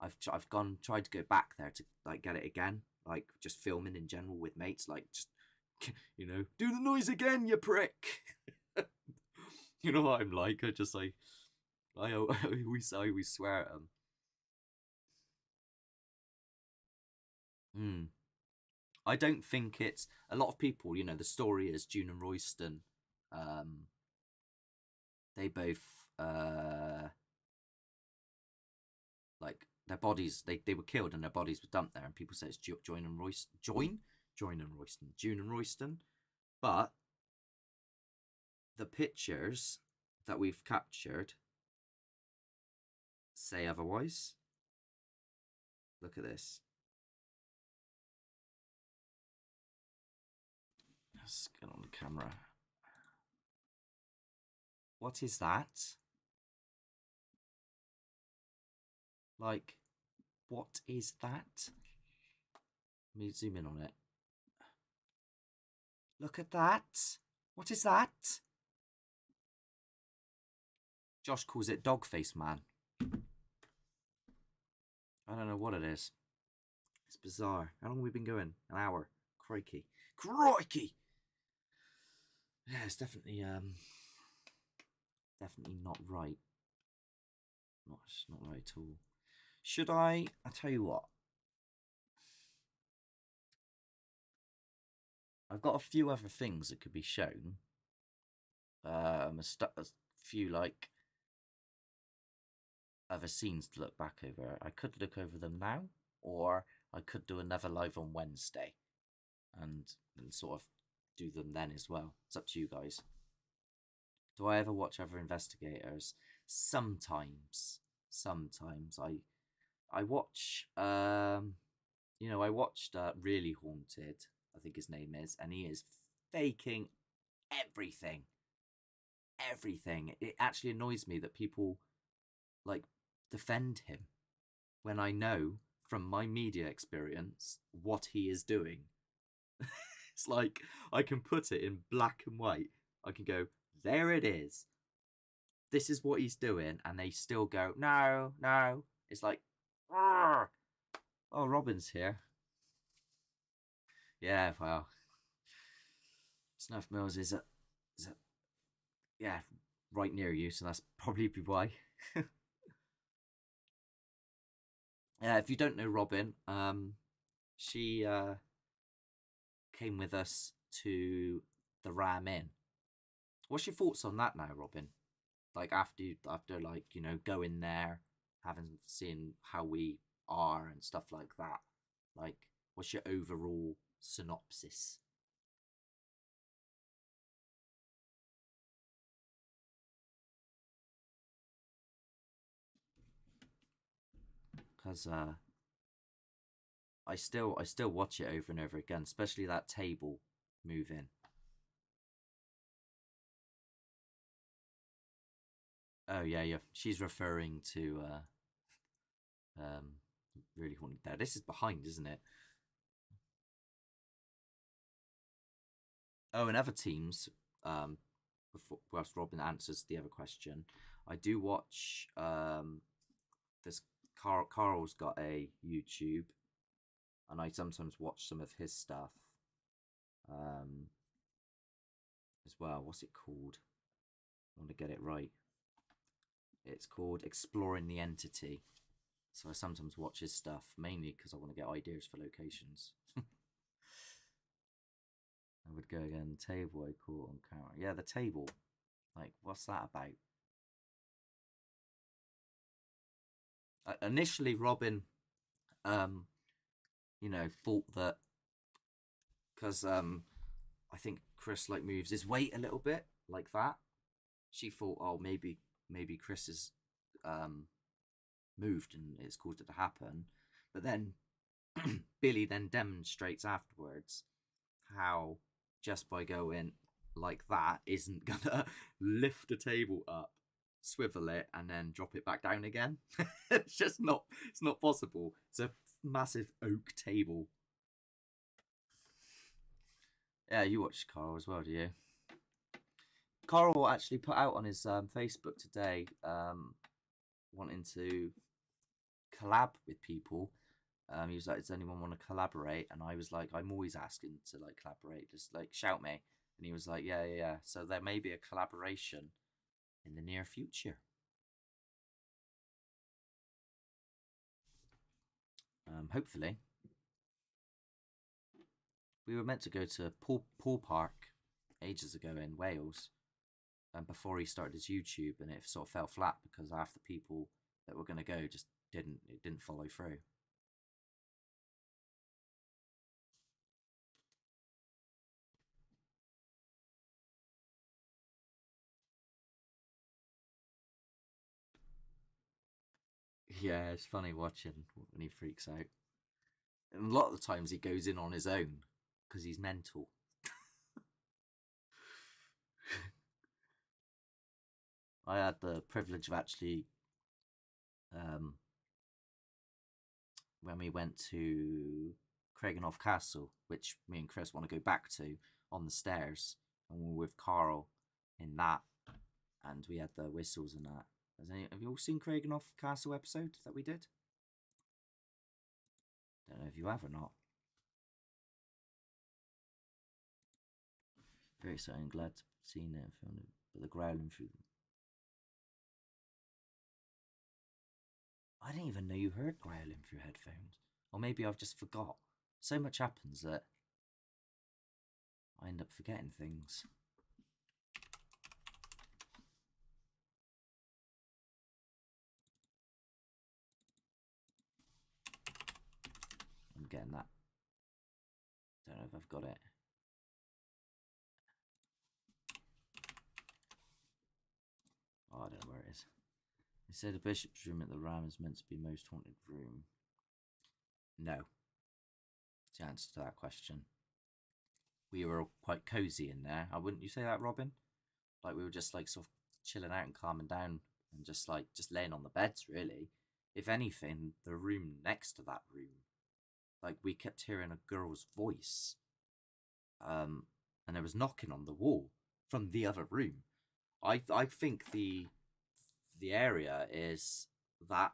I've tried to go back there to like get it again, like just filming in general with mates, like just, you know, do the noise again, you prick. You know what I'm like? I just like I always swear at them. I don't think it's a lot of people. You know, the story is June and Royston. They both like their bodies, they were killed and their bodies were dumped there, and people say it's Join and Royston, June and Royston. But the pictures that we've captured say otherwise. Look at this. Let's get on the camera. What is that? Like, what is that? Let me zoom in on it. Look at that. What is that? Josh calls it Dogface Man. I don't know what it is. It's bizarre. How long have we been going? An hour. Crikey. Crikey! Yeah, it's definitely definitely not right. It's not right at all. Should I tell you what. I've got a few other things that could be shown. A few like other scenes to look back over. I could look over them now, or I could do another live on Wednesday and sort of do them then as well. It's up to you guys. Do I ever watch other investigators? Sometimes I watch I watched Really Haunted, I think his name is, and he is faking everything. It actually annoys me that people like defend him when I know from my media experience what he is doing. It's like I can put it in black and white. I can go, there it is. This is what he's doing, and they still go, no. It's like, Argh! Oh, Robin's here. Yeah, well, Snuff Mills is right near you, so that's probably why. Yeah, if you don't know Robin, she came with us to the Ram Inn. What's your thoughts on that now, Robin? Like after like, you know, going there, having seen how we are and stuff like that. Like, what's your overall synopsis? Because I still watch it over and over again, especially that table moving. Oh yeah. She's referring to Really Haunted there. This is behind, isn't it? Oh, and other teams. Whilst Robin answers the other question, I do watch. This Carl's got a YouTube, and I sometimes watch some of his stuff. As well. What's it called? I want to get it right. It's called Exploring the Entity. So I sometimes watch his stuff, mainly because I want to get ideas for locations. I would go again. Table I caught on camera. Yeah, the table. Like, what's that about? Initially, Robin, thought that because I think Chris like moves his weight a little bit like that. She thought, oh, maybe Chris is moved and it's caused it to happen. But then Billy then demonstrates afterwards how just by going like that isn't gonna lift the table up, swivel it, and then drop it back down again. It's not possible. It's a massive oak table. Yeah, you watch Carl as well, do you? Carl actually put out on his Facebook today wanting to collab with people. He was like, does anyone want to collaborate? And I was like, I'm always asking to like collaborate, just like shout me. And he was like, yeah. So there may be a collaboration in the near future. Hopefully. We were meant to go to Pool Park ages ago in Wales, before he started his YouTube, and it sort of fell flat because half the people that were going to go just didn't follow through. Yeah, it's funny watching when he freaks out. And a lot of the times he goes in on his own because he's mental. I had the privilege of actually, when we went to Craigenhoff Castle, which me and Chris want to go back to, on the stairs, and we were with Carl in that, and we had the whistles and that. Have you all seen Craigenhoff Castle episode that we did? Don't know if you have or not. Very exciting, glad to have seen it and filmed it, but the growling through them. I didn't even know you heard growling through headphones. Or maybe I've just forgot. So much happens that I end up forgetting things. I'm getting that. Don't know if I've got it. Oh, I don't know where it is. They say the bishop's room at the Ram is meant to be most haunted room. No. That's the answer to that question. We were quite cosy in there. Wouldn't you say that, Robin? Like we were just like sort of chilling out and calming down and just laying on the beds, really. If anything, the room next to that room, like we kept hearing a girl's voice. And there was knocking on the wall from the other room. I think the area is that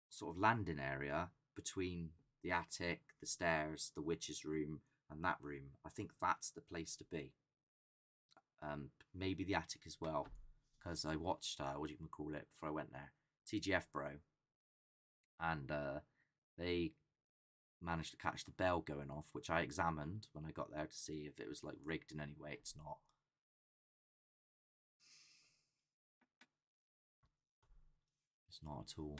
sort of landing area between the attic, the stairs, the witch's room, and that room. I think that's the place to be. Maybe the attic as well, because I watched what do you call it before I went there, TGF Bro, and they managed to catch the bell going off, which I examined when I got there to see if it was like rigged in any way. It's not. It's not at all.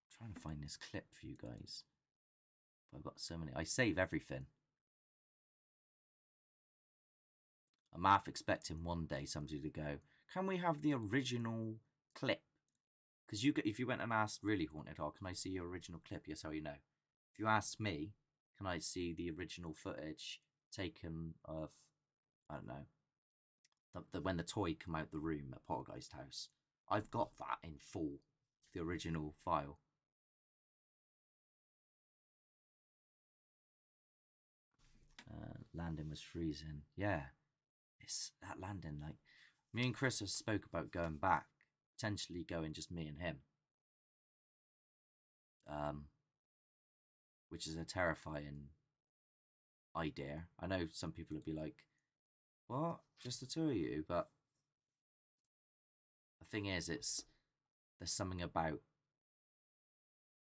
I'm trying to find this clip for you guys. But I've got so many. I save everything. I'm half expecting one day somebody to go, can we have the original clip? Because if you went and asked Really Haunted, oh, can I see your original clip? Yes, how you know. If you asked me, can I see the original footage taken of, I don't know, when the toy came out the room at Poltergeist House? I've got that in full, the original file. Landing was freezing. Yeah, it's that landing. Like me and Chris have spoke about going back, potentially going just me and him. Which is a terrifying idea. I know some people would be like, "What? Just the two of you?" But the thing is, there's something about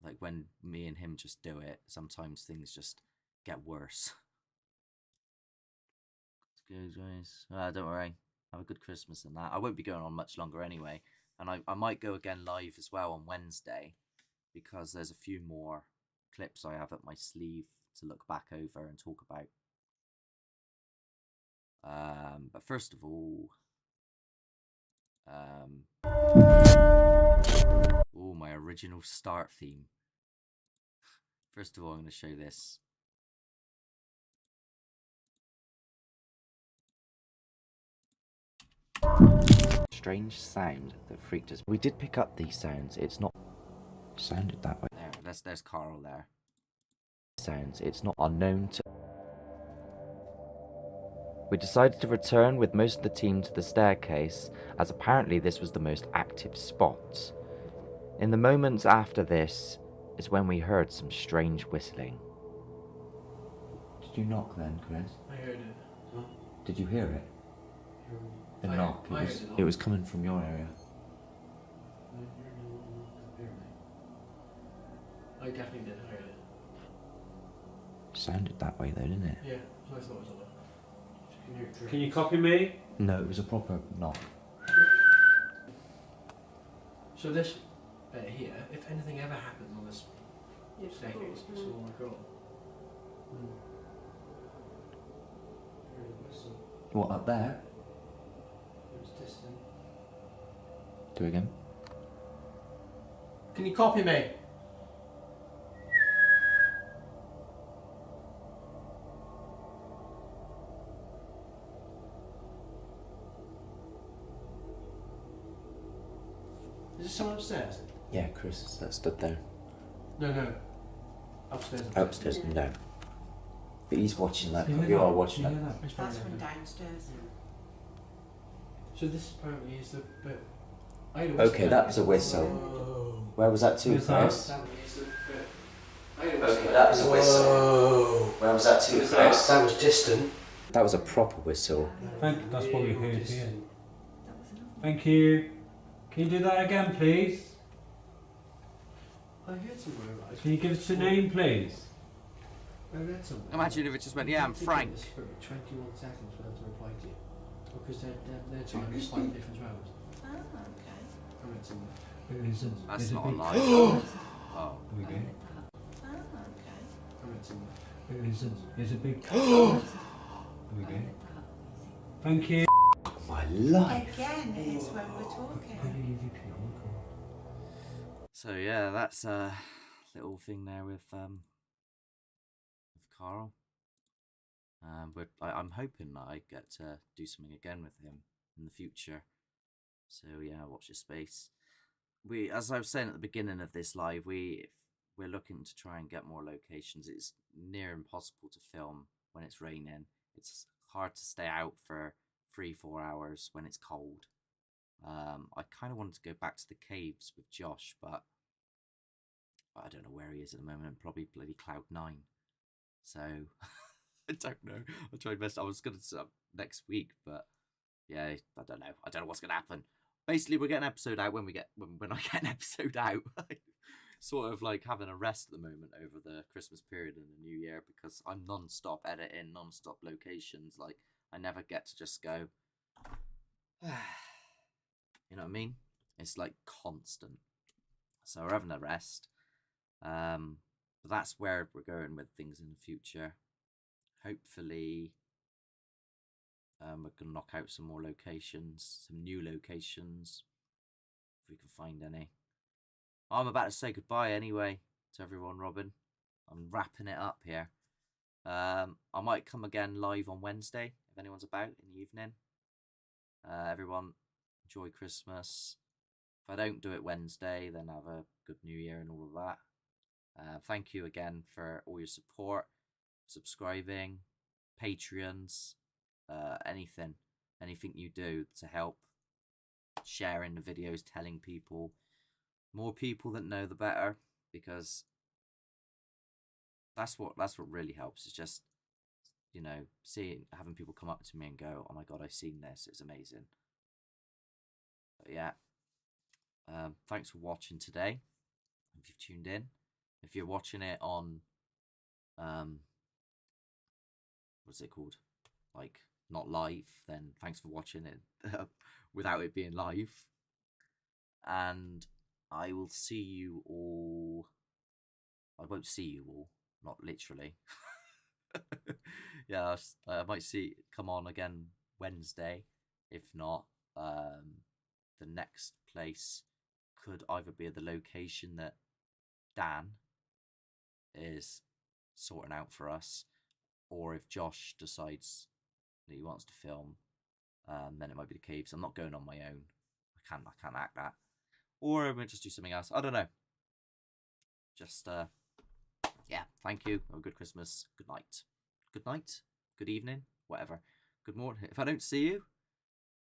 like when me and him just do it. Sometimes things just get worse. Excuse me. Don't worry. Have a good Christmas and that. I won't be going on much longer anyway. And I might go again live as well on Wednesday, because there's a few more clips I have up my sleeve to look back over and talk about. But first of all, my original start theme. First of all, I'm going to show this. Strange sound that freaked us. We did pick up these sounds. It's not sounded that way. There's Carl there. Sounds. It's not unknown to. We decided to return with most of the team to the staircase, as apparently this was the most active spot. In the moments after this is when we heard some strange whistling. Did you knock then, Chris? I heard it. Huh? Did you hear it? The knock. It was coming from your area. I definitely did hear it. Sounded that way though, didn't it? Yeah, I thought it was. Can you copy me? No, it was a proper knock. So this bit here, if anything ever happens on this It's staircase, cool. it's all gone. Very whistle. What, up there? It was distant. Do it again. Can you copy me? Is there someone upstairs? Yeah, Chris is that stood there. No. Upstairs. Upstairs, Yeah. no. But he's watching that. You hear You that? are watching You that. hear that? It's That's probably from down downstairs. there. So this apparently is the bit. I had a Okay, whistle. that was a whistle. Whoa. Where was that to, Where's that? Chris? That is the bit. I had a whistle. Okay, that was a whistle. Whoa. Where was that to, That Chris? was distant. That was a proper whistle. That's what we heard here. Distant. Thank you. Can you do that again, please? I heard somewhere. Right? Can you give us your name, please? I read somewhere. Imagine if it just went, yeah, I'm Frank. 21 seconds for them to reply to you. Because their time is slightly different to ours. Oh, okay. I read somewhere. That's not big... alive. Oh. There we go. Oh, okay. I read somewhere. There's a big... There we go. Thank you. My life. Again, it's when we're talking. So yeah, that's a little thing there with Carl. But I'm hoping that I get to do something again with him in the future. So yeah, watch your space. We, as I was saying at the beginning of this live, we're looking to try and get more locations. It's near impossible to film when it's raining. It's hard to stay out for 3-4 hours when it's cold. I kind of wanted to go back to the caves with Josh, but I don't know where he is at the moment. Probably bloody Cloud 9. So I don't know. I'll try best. I was going to next week, but yeah, I don't know. I don't know what's going to happen. Basically, we're getting an episode out when I get an episode out. Sort of like having a rest at the moment over the Christmas period and the New Year, because I'm non-stop editing, non-stop locations. Like, I never get to just go. You know what I mean? It's like constant. So we're having a rest. But that's where we're going with things in the future. Hopefully, we're going to knock out some more locations, some new locations, if we can find any. I'm about to say goodbye anyway to everyone, Robin. I'm wrapping it up here. I might come again live on Wednesday if anyone's about in the evening. Everyone, enjoy Christmas. If I don't do it Wednesday, then have a good New Year and all of that. Thank you again for all your support, subscribing, Patreons, anything you do to help, sharing the videos, telling people. More people that know, the better, because that's what really helps. It's just, you know, having people come up to me and go, "Oh my God, I've seen this. It's amazing." But yeah, thanks for watching today. If you've tuned in, if you're watching it on, what's it called? Like not live, then thanks for watching it without it being live. And I will see you all. I won't see you all, not literally. Yeah, I might come on again Wednesday. If not, the next place could either be the location that Dan is sorting out for us, or if Josh decides that he wants to film, then it might be the caves. I'm not going on my own. I can't act that. Or I might just do something else. I don't know. Just yeah, thank you. Have a good Christmas. Good night. Good night. Good evening. Whatever. Good morning. If I don't see you,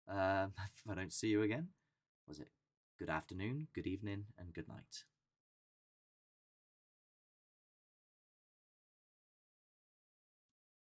if I don't see you again, was it good afternoon, good evening, and good night.